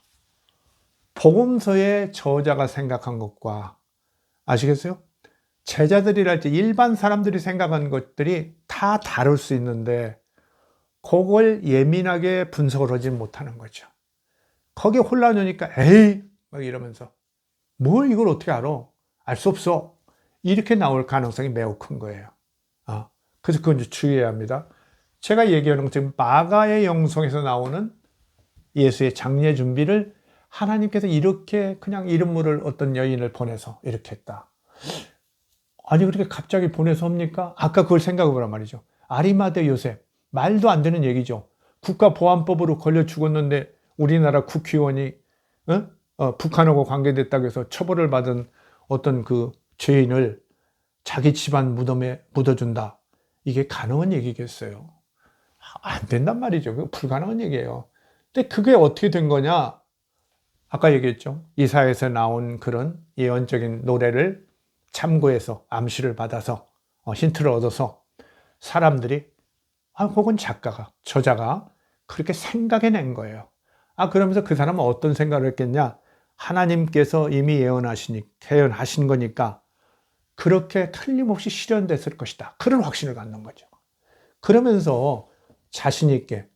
복음서의 저자가 생각한 것과, 아시겠어요? 제자들이랄지 일반 사람들이 생각한 것들이 다 다룰 수 있는데 그걸 예민하게 분석을 하지 못하는 거죠. 거기에 혼란이 오니까 에이 막 이러면서 뭘 이걸 어떻게 알아? 알 수 없어. 이렇게 나올 가능성이 매우 큰 거예요. 그래서 그건 주의해야 합니다. 제가 얘기하는 건 지금 마가의 영성에서 나오는 예수의 장례 준비를 하나님께서 이렇게 그냥 이름모를 어떤 여인을 보내서 이렇게 했다. 아니 그렇게 갑자기 보내서 합니까? 아까 그걸 생각해보란 말이죠. 아리마대 요셉, 말도 안 되는 얘기죠. 국가보안법으로 걸려 죽었는데 우리나라 국회의원이 북한하고 관계됐다고 해서 처벌을 받은 어떤 그 죄인을 자기 집안 무덤에 묻어준다. 이게 가능한 얘기겠어요? 안 된단 말이죠. 그거 불가능한 얘기예요. 근데 그게 어떻게 된 거냐? 아까 얘기했죠. 이사야에서 나온 그런 예언적인 노래를 참고해서 암시를 받아서 힌트를 얻어서 사람들이 혹은 작가가 저자가 그렇게 생각해낸 거예요. 그러면서 그 사람은 어떤 생각을 했겠냐? 하나님께서 이미 예언하신 거니까 그렇게 틀림없이 실현됐을 것이다. 그런 확신을 갖는 거죠. 그러면서 자신 있게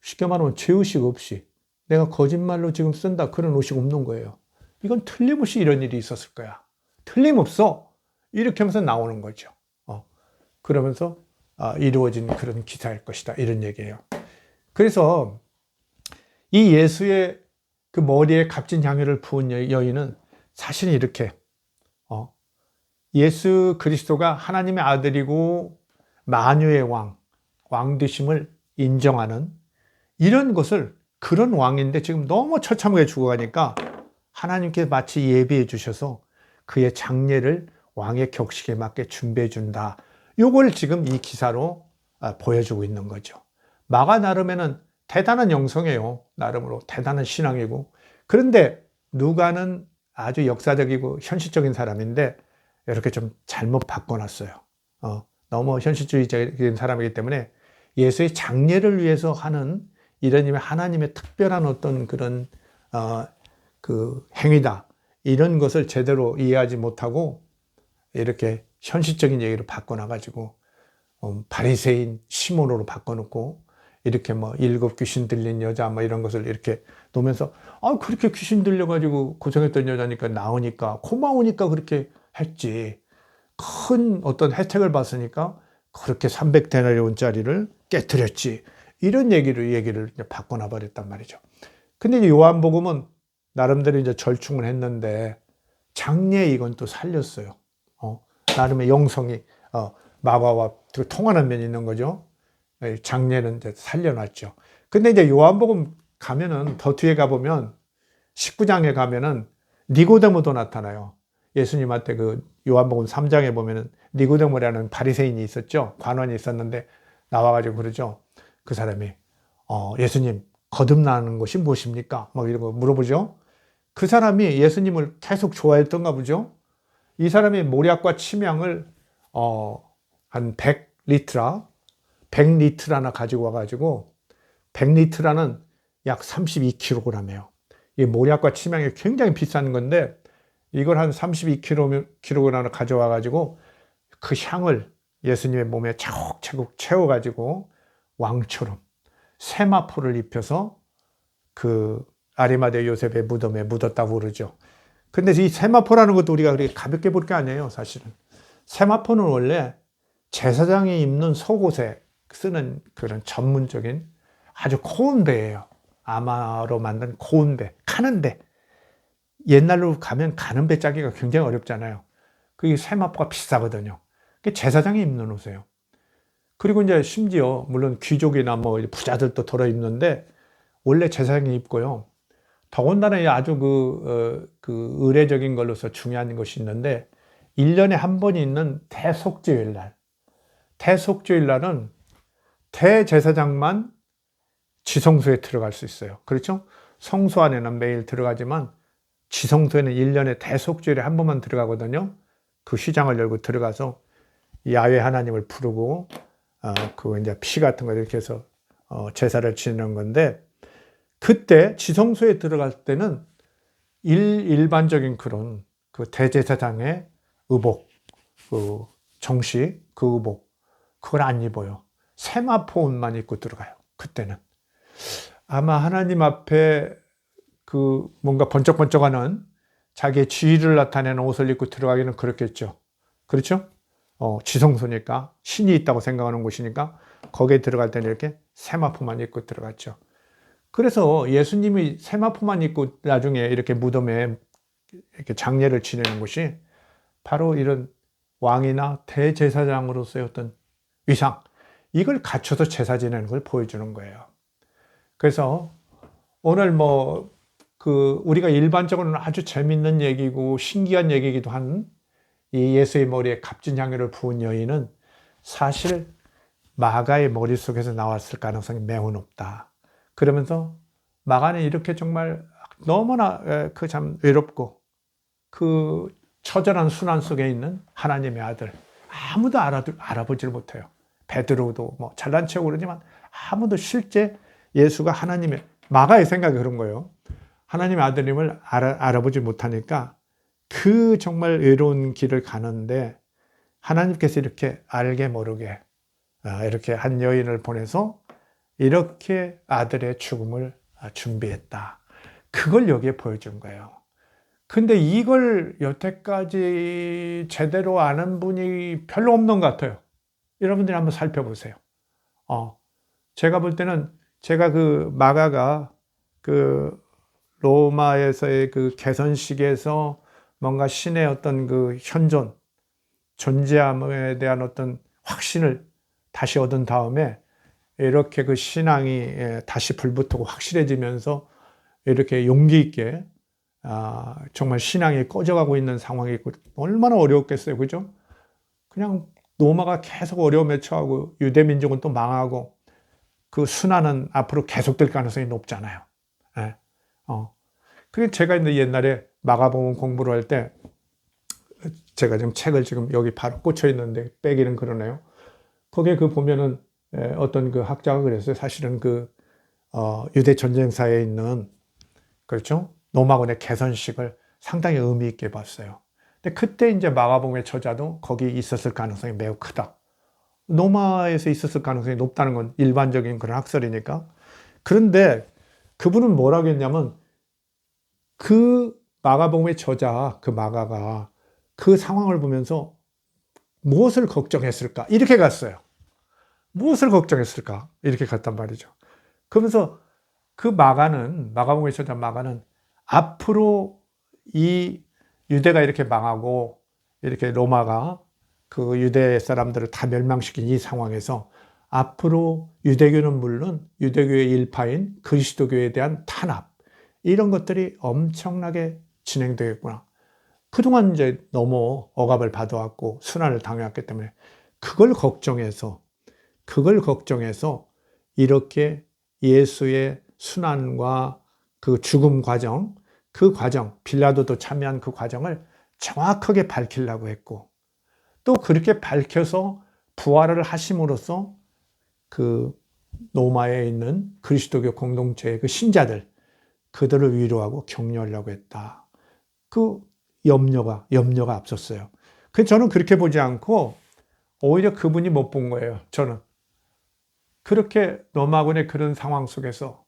쉽게 말하면 죄의식 없이 내가 거짓말로 지금 쓴다 그런 의식 없는 거예요. 이건 틀림없이 이런 일이 있었을 거야. 틀림없어. 이렇게 하면서 나오는 거죠. 그러면서 이루어진 그런 기사일 것이다. 이런 얘기예요. 그래서 이 예수의 그 머리에 값진 향유를 부은 여인은 사실 이렇게 예수 그리스도가 하나님의 아들이고 만유의 왕 되심을 인정하는 이런 것을 그런 왕인데 지금 너무 처참하게 죽어가니까 하나님께 마치 예비해 주셔서 그의 장례를 왕의 격식에 맞게 준비해 준다. 요걸 지금 이 기사로 보여주고 있는 거죠. 마가 나름에는 대단한 영성이에요. 나름으로 대단한 신앙이고. 그런데 누가는 아주 역사적이고 현실적인 사람인데 이렇게 좀 잘못 바꿔놨어요. 너무 현실주의적인 사람이기 때문에 예수의 장례를 위해서 하는 이런 하나님의 특별한 어떤 그런 그 행위다. 이런 것을 제대로 이해하지 못하고 이렇게 현실적인 얘기로 바꿔놔가지고 바리새인 시몬으로 바꿔놓고 이렇게 뭐 7 귀신 들린 여자 뭐 이런 것을 이렇게 놓으면서 그렇게 귀신 들려가지고 고생했던 여자니까 나오니까 고마우니까 그렇게 했지. 큰 어떤 혜택을 받으니까 그렇게 300데나리온짜리를 깨뜨렸지. 이런 얘기를 이제 바꿔놔 버렸단 말이죠. 근데 이제 요한복음은 나름대로 이제 절충을 했는데 장례 이건 또 살렸어요. 나름의 영성이 마가와 통하는 면이 있는 거죠. 장례는 이제 살려놨죠. 근데 이제 요한복음 가면은 더 뒤에 가보면 19장에 가면은 니고데모도 나타나요. 예수님한테 그 요한복음 3장에 보면은 니고데모라는 바리새인이 있었죠. 관원이 있었는데 나와가지고 그러죠. 그 사람이 예수님 거듭나는 것이 무엇입니까? 막 이런 거 물어보죠. 그 사람이 예수님을 계속 좋아했던가 보죠. 이 사람이 모략과 침향을 한 100리트라나 가지고 와가지고 100리트라는 약 32kg이에요. 이 모략과 침향이 굉장히 비싼 건데 이걸 한 32kg을 가져와가지고 그 향을 예수님의 몸에 차곡차곡 채워가지고 왕처럼 세마포를 입혀서 그 아리마대 요셉의 무덤에 묻었다고 그러죠. 근데 이 세마포라는 것도 우리가 그렇게 가볍게 볼 게 아니에요, 사실은. 세마포는 원래 제사장이 입는 속옷에 쓰는 그런 전문적인 아주 고운 배예요. 아마로 만든 고운 배, 가는 배. 옛날로 가면 가는 배 짜기가 굉장히 어렵잖아요. 그게 세마포가 비싸거든요. 그게 제사장이 입는 옷이에요. 그리고 이제 심지어 물론 귀족이나 뭐 부자들도 덜어 입는데 원래 제사장이 입고요. 더군다나 아주 그 의례적인 걸로서 중요한 것이 있는데 1년에 한 번 있는 대속죄일날. 대속죄일날은 대제사장만 지성소에 들어갈 수 있어요. 그렇죠? 성소 안에는 매일 들어가지만 지성소에는 1년에 대속죄일에 한 번만 들어가거든요. 그 휘장을 열고 들어가서 야훼 하나님을 부르고 그 이제 피 같은 거 이렇게 해서 제사를 지내는 건데 그때 지성소에 들어갈 때는 일반적인 그런 그 대제사장의 의복, 그 정식, 그 의복, 그걸 안 입어요. 세마포 옷만 입고 들어가요. 그때는. 아마 하나님 앞에 그 뭔가 번쩍번쩍하는 자기의 지위를 나타내는 옷을 입고 들어가기는 그렇겠죠. 그렇죠? 지성소니까, 신이 있다고 생각하는 곳이니까 거기에 들어갈 때는 이렇게 세마포만 입고 들어갔죠. 그래서 예수님이 세마포만 입고 나중에 이렇게 무덤에 이렇게 장례를 지내는 것이 바로 이런 왕이나 대제사장으로서의 어떤 위상, 이걸 갖춰서 제사 지내는 걸 보여주는 거예요. 그래서 오늘 우리가 일반적으로는 아주 재밌는 얘기고 신기한 얘기이기도 한 이 예수의 머리에 값진 향유를 부은 여인은 사실 마가의 머릿속에서 나왔을 가능성이 매우 높다. 그러면서 마가는 이렇게 정말 너무나 참 외롭고 그 처절한 순환 속에 있는 하나님의 아들, 아무도 알아보질 못해요. 베드로도 잘난 척 그러지만 아무도 실제 예수가 마가의 생각이 그런 거예요. 하나님의 아들님을 알아보지 못하니까 그 정말 외로운 길을 가는데 하나님께서 이렇게 알게 모르게 이렇게 한 여인을 보내서 이렇게 아들의 죽음을 준비했다. 그걸 여기에 보여준 거예요. 근데 이걸 여태까지 제대로 아는 분이 별로 없는 것 같아요. 여러분들이 한번 살펴보세요. 제가 볼 때는 제가 그 마가가 그 로마에서의 그 개선식에서 뭔가 신의 어떤 그 존재함에 대한 어떤 확신을 다시 얻은 다음에 이렇게 그 신앙이 다시 불붙고 확실해지면서 이렇게 용기 있게 정말 신앙이 꺼져가고 있는 상황이 있고 얼마나 어려웠겠어요. 그죠? 그냥 로마가 계속 어려움에 처하고 유대민족은 또 망하고 그 순환은 앞으로 계속될 가능성이 높잖아요. 그게 제가 옛날에 마가복음 공부를 할 때 제가 지금 책을 여기 바로 꽂혀 있는데 빼기는 그러네요. 거기에 보면은 어떤 그 학자가 그랬어요. 사실은 유대 전쟁사에 있는 그렇죠? 로마군의 개선식을 상당히 의미 있게 봤어요. 근데 그때 이제 마가복음의 저자도 거기 있었을 가능성이 매우 크다. 로마에서 있었을 가능성이 높다는 건 일반적인 그런 학설이니까. 그런데 그분은 뭐라고 했냐면 그 마가복음의 저자 그 마가가 그 상황을 보면서 무엇을 걱정했을까? 이렇게 갔어요. 무엇을 걱정했을까? 이렇게 갔단 말이죠. 그러면서 그 마가복음의 저자 마가는 앞으로 이 유대가 이렇게 망하고 이렇게 로마가 그 유대 사람들을 다 멸망시킨 이 상황에서 앞으로 유대교는 물론 유대교의 일파인 그리스도교에 대한 탄압, 이런 것들이 엄청나게 진행되겠구나. 그동안 이제 너무 억압을 받아왔고 순환을 당해왔기 때문에 그걸 걱정해서 이렇게 예수의 순환과 그 죽음 과정, 빌라도도 참여한 그 과정을 정확하게 밝히려고 했고, 또 그렇게 밝혀서 부활을 하심으로써 그 로마에 있는 그리스도교 공동체의 그 신자들, 그들을 위로하고 격려하려고 했다. 그 염려가 앞섰어요. 그래서 저는 그렇게 보지 않고 오히려 그분이 못 본 거예요. 저는 그렇게 로마군의 그런 상황 속에서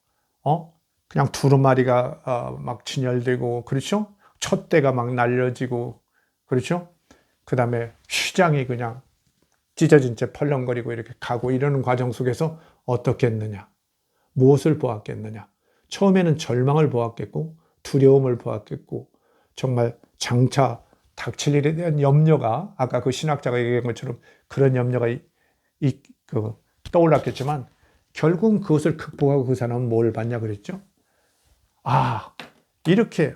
그냥 두루마리가 막 진열되고, 그렇죠? 촛대가 막 날려지고, 그렇죠? 그 다음에 휘장이 그냥 찢어진 채 펄렁거리고 이렇게 가고 이러는 과정 속에서 어떻게 했느냐? 무엇을 보았겠느냐? 처음에는 절망을 보았겠고, 두려움을 보았겠고, 정말 장차 닥칠 일에 대한 염려가, 아까 그 신학자가 얘기한 것처럼 그런 염려가 떠올랐겠지만, 결국 그것을 극복하고 그 사람은 뭘 봤냐 그랬죠? 이렇게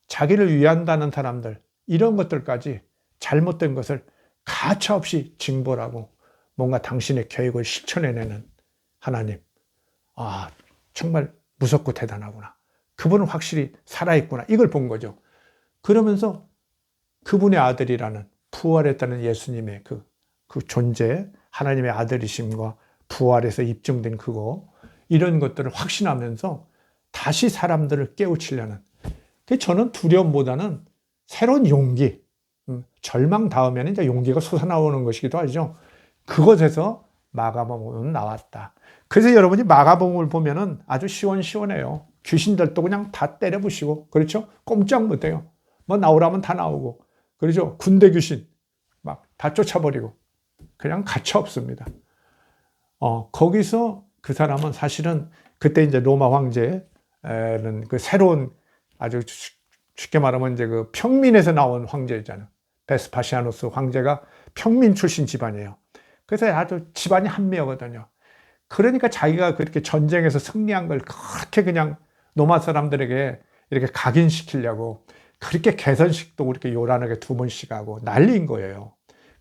자기를 위한다는 사람들, 이런 것들까지 잘못된 것을 가차없이 징벌하고 뭔가 당신의 계획을 실천해내는 하나님. 정말 무섭고 대단하구나. 그분은 확실히 살아있구나. 이걸 본 거죠. 그러면서 그분의 아들이라는, 부활했다는 예수님의 그 존재, 하나님의 아들이심과 부활에서 입증된 이런 것들을 확신하면서 다시 사람들을 깨우치려는, 저는 두려움보다는 새로운 용기, 절망 다음에는 이제 용기가 솟아나오는 것이기도 하죠. 그것에서 마가복음은 나왔다. 그래서 여러분이 마가복음을 보면은 아주 시원시원해요. 귀신들도 그냥 다 때려부시고, 그렇죠? 꼼짝 못해요. 뭐 나오라면 다 나오고, 그렇죠? 군대 귀신 막 다 쫓아버리고 그냥 가차 없습니다. 거기서 그 사람은 사실은 그때 이제 로마 황제는 그 새로운 아주 쉽게 말하면 이제 그 평민에서 나온 황제잖아요. 베스파시아누스 황제가 평민 출신 집안이에요. 그래서 아주 집안이 한미거든요. 그러니까 자기가 그렇게 전쟁에서 승리한 걸 그렇게 그냥 로마 사람들에게 이렇게 각인시키려고 그렇게 개선식도 그렇게 요란하게 2번씩 하고 난리인 거예요.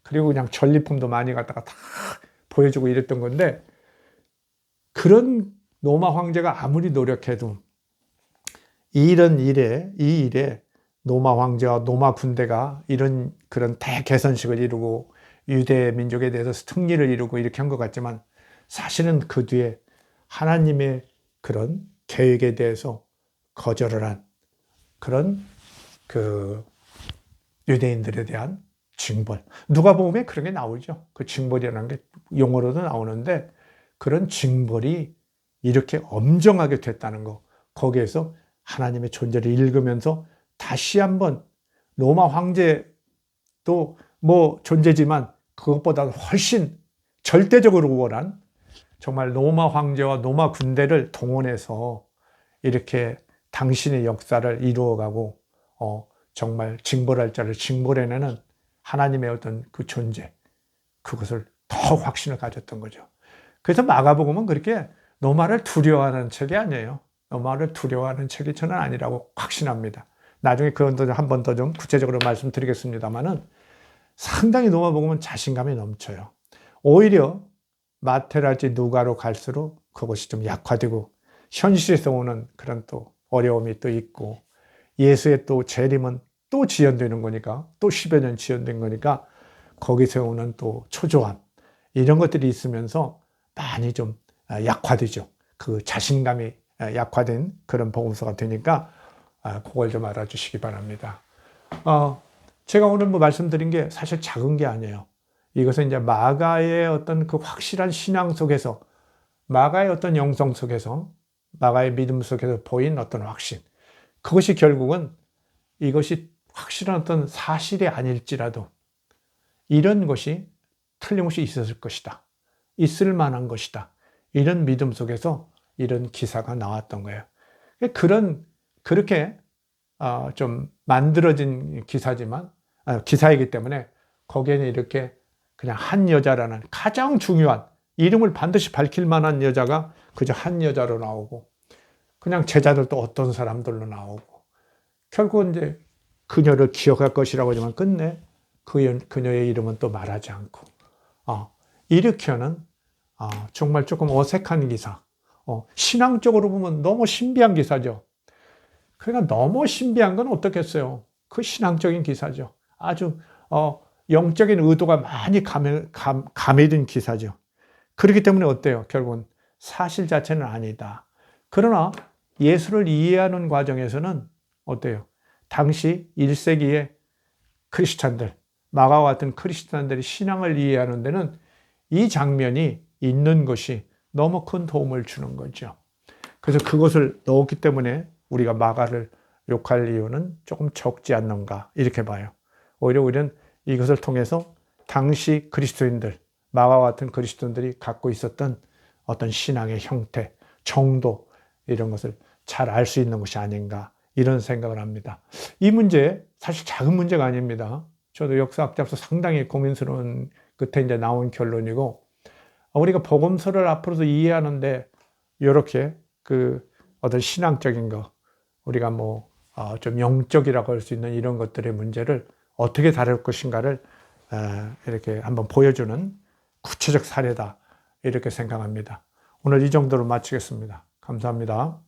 그리고 그냥 전리품도 많이 갖다가 다 보여주고 이랬던 건데, 그런 로마 황제가 아무리 노력해도 이 일에 로마 황제와 로마 군대가 이런 그런 대개선식을 이루고 유대 민족에 대해서 승리를 이루고 이렇게 한 것 같지만, 사실은 그 뒤에 하나님의 그런 계획에 대해서 거절을 한 그런 그 유대인들에 대한 징벌. 누가복음에 그런 게 나오죠. 그 징벌이라는 게 용어로도 나오는데, 그런 징벌이 이렇게 엄정하게 됐다는 거, 거기에서 하나님의 존재를 읽으면서 다시 한번 로마 황제도 뭐 존재지만 그것보다 훨씬 절대적으로 우월한 정말 로마 황제와 로마 군대를 동원해서 이렇게 당신의 역사를 이루어가고 정말 징벌할 자를 징벌해내는 하나님의 어떤 그 존재, 그것을 더 확신을 가졌던 거죠. 그래서 마가복음은 그렇게 로마를 두려워하는 책이 아니에요. 로마를 두려워하는 책이 저는 아니라고 확신합니다. 나중에 그건 한 번 더 좀 구체적으로 말씀드리겠습니다만은, 상당히 로마복음은 자신감이 넘쳐요. 오히려 마태랄지 누가로 갈수록 그것이 좀 약화되고 현실에서 오는 그런 또 어려움이 또 있고, 예수의 또 재림은 또 지연되는 거니까, 또 10여 년 지연된 거니까 거기서 오는 또 초조함, 이런 것들이 있으면서 많이 좀 약화되죠. 그 자신감이 약화된 그런 복음서가 되니까 그걸 좀 알아주시기 바랍니다. 제가 오늘 뭐 말씀드린 게 사실 작은 게 아니에요. 이것은 이제 마가의 어떤 그 확실한 신앙 속에서, 마가의 어떤 영성 속에서, 마가의 믿음 속에서 보인 어떤 확신, 그것이 결국은 이것이 확실한 어떤 사실이 아닐지라도 이런 것이 틀림없이 있었을 것이다, 있을 만한 것이다, 이런 믿음 속에서 이런 기사가 나왔던 거예요. 그렇게 좀 만들어진 기사이기 때문에 거기에는 이렇게 그냥 한 여자라는 가장 중요한, 이름을 반드시 밝힐 만한 여자가 그저 한 여자로 나오고, 그냥 제자들도 어떤 사람들로 나오고, 결국 이제 그녀를 기억할 것이라고 하지만 끝내 그녀의 이름은 또 말하지 않고, 이렇게는 정말 조금 어색한 기사, 신앙적으로 보면 너무 신비한 기사죠. 그러니까 너무 신비한 건 어떻겠어요? 그 신앙적인 기사죠. 아주 영적인 의도가 많이 가미된 기사죠. 그렇기 때문에 어때요? 결국은 사실 자체는 아니다. 그러나 예수를 이해하는 과정에서는 어때요? 당시 1세기의 크리스찬들, 마가와 같은 크리스찬들이 신앙을 이해하는 데는 이 장면이 있는 것이 너무 큰 도움을 주는 거죠. 그래서 그것을 넣었기 때문에 우리가 마가를 욕할 이유는 조금 적지 않는가, 이렇게 봐요. 오히려 우리는 이것을 통해서 당시 그리스도인들, 마가와 같은 그리스도인들이 갖고 있었던 어떤 신앙의 형태, 정도, 이런 것을 잘 알 수 있는 것이 아닌가, 이런 생각을 합니다. 이 문제 사실 작은 문제가 아닙니다. 저도 역사학자로서 상당히 고민스러운 끝에 이제 나온 결론이고, 우리가 복음서를 앞으로도 이해하는데 이렇게 그 어떤 신앙적인 거, 우리가 뭐 좀 영적이라고 할 수 있는 이런 것들의 문제를 어떻게 다룰 것인가를 이렇게 한번 보여주는 구체적 사례다, 이렇게 생각합니다. 오늘 이 정도로 마치겠습니다. 감사합니다.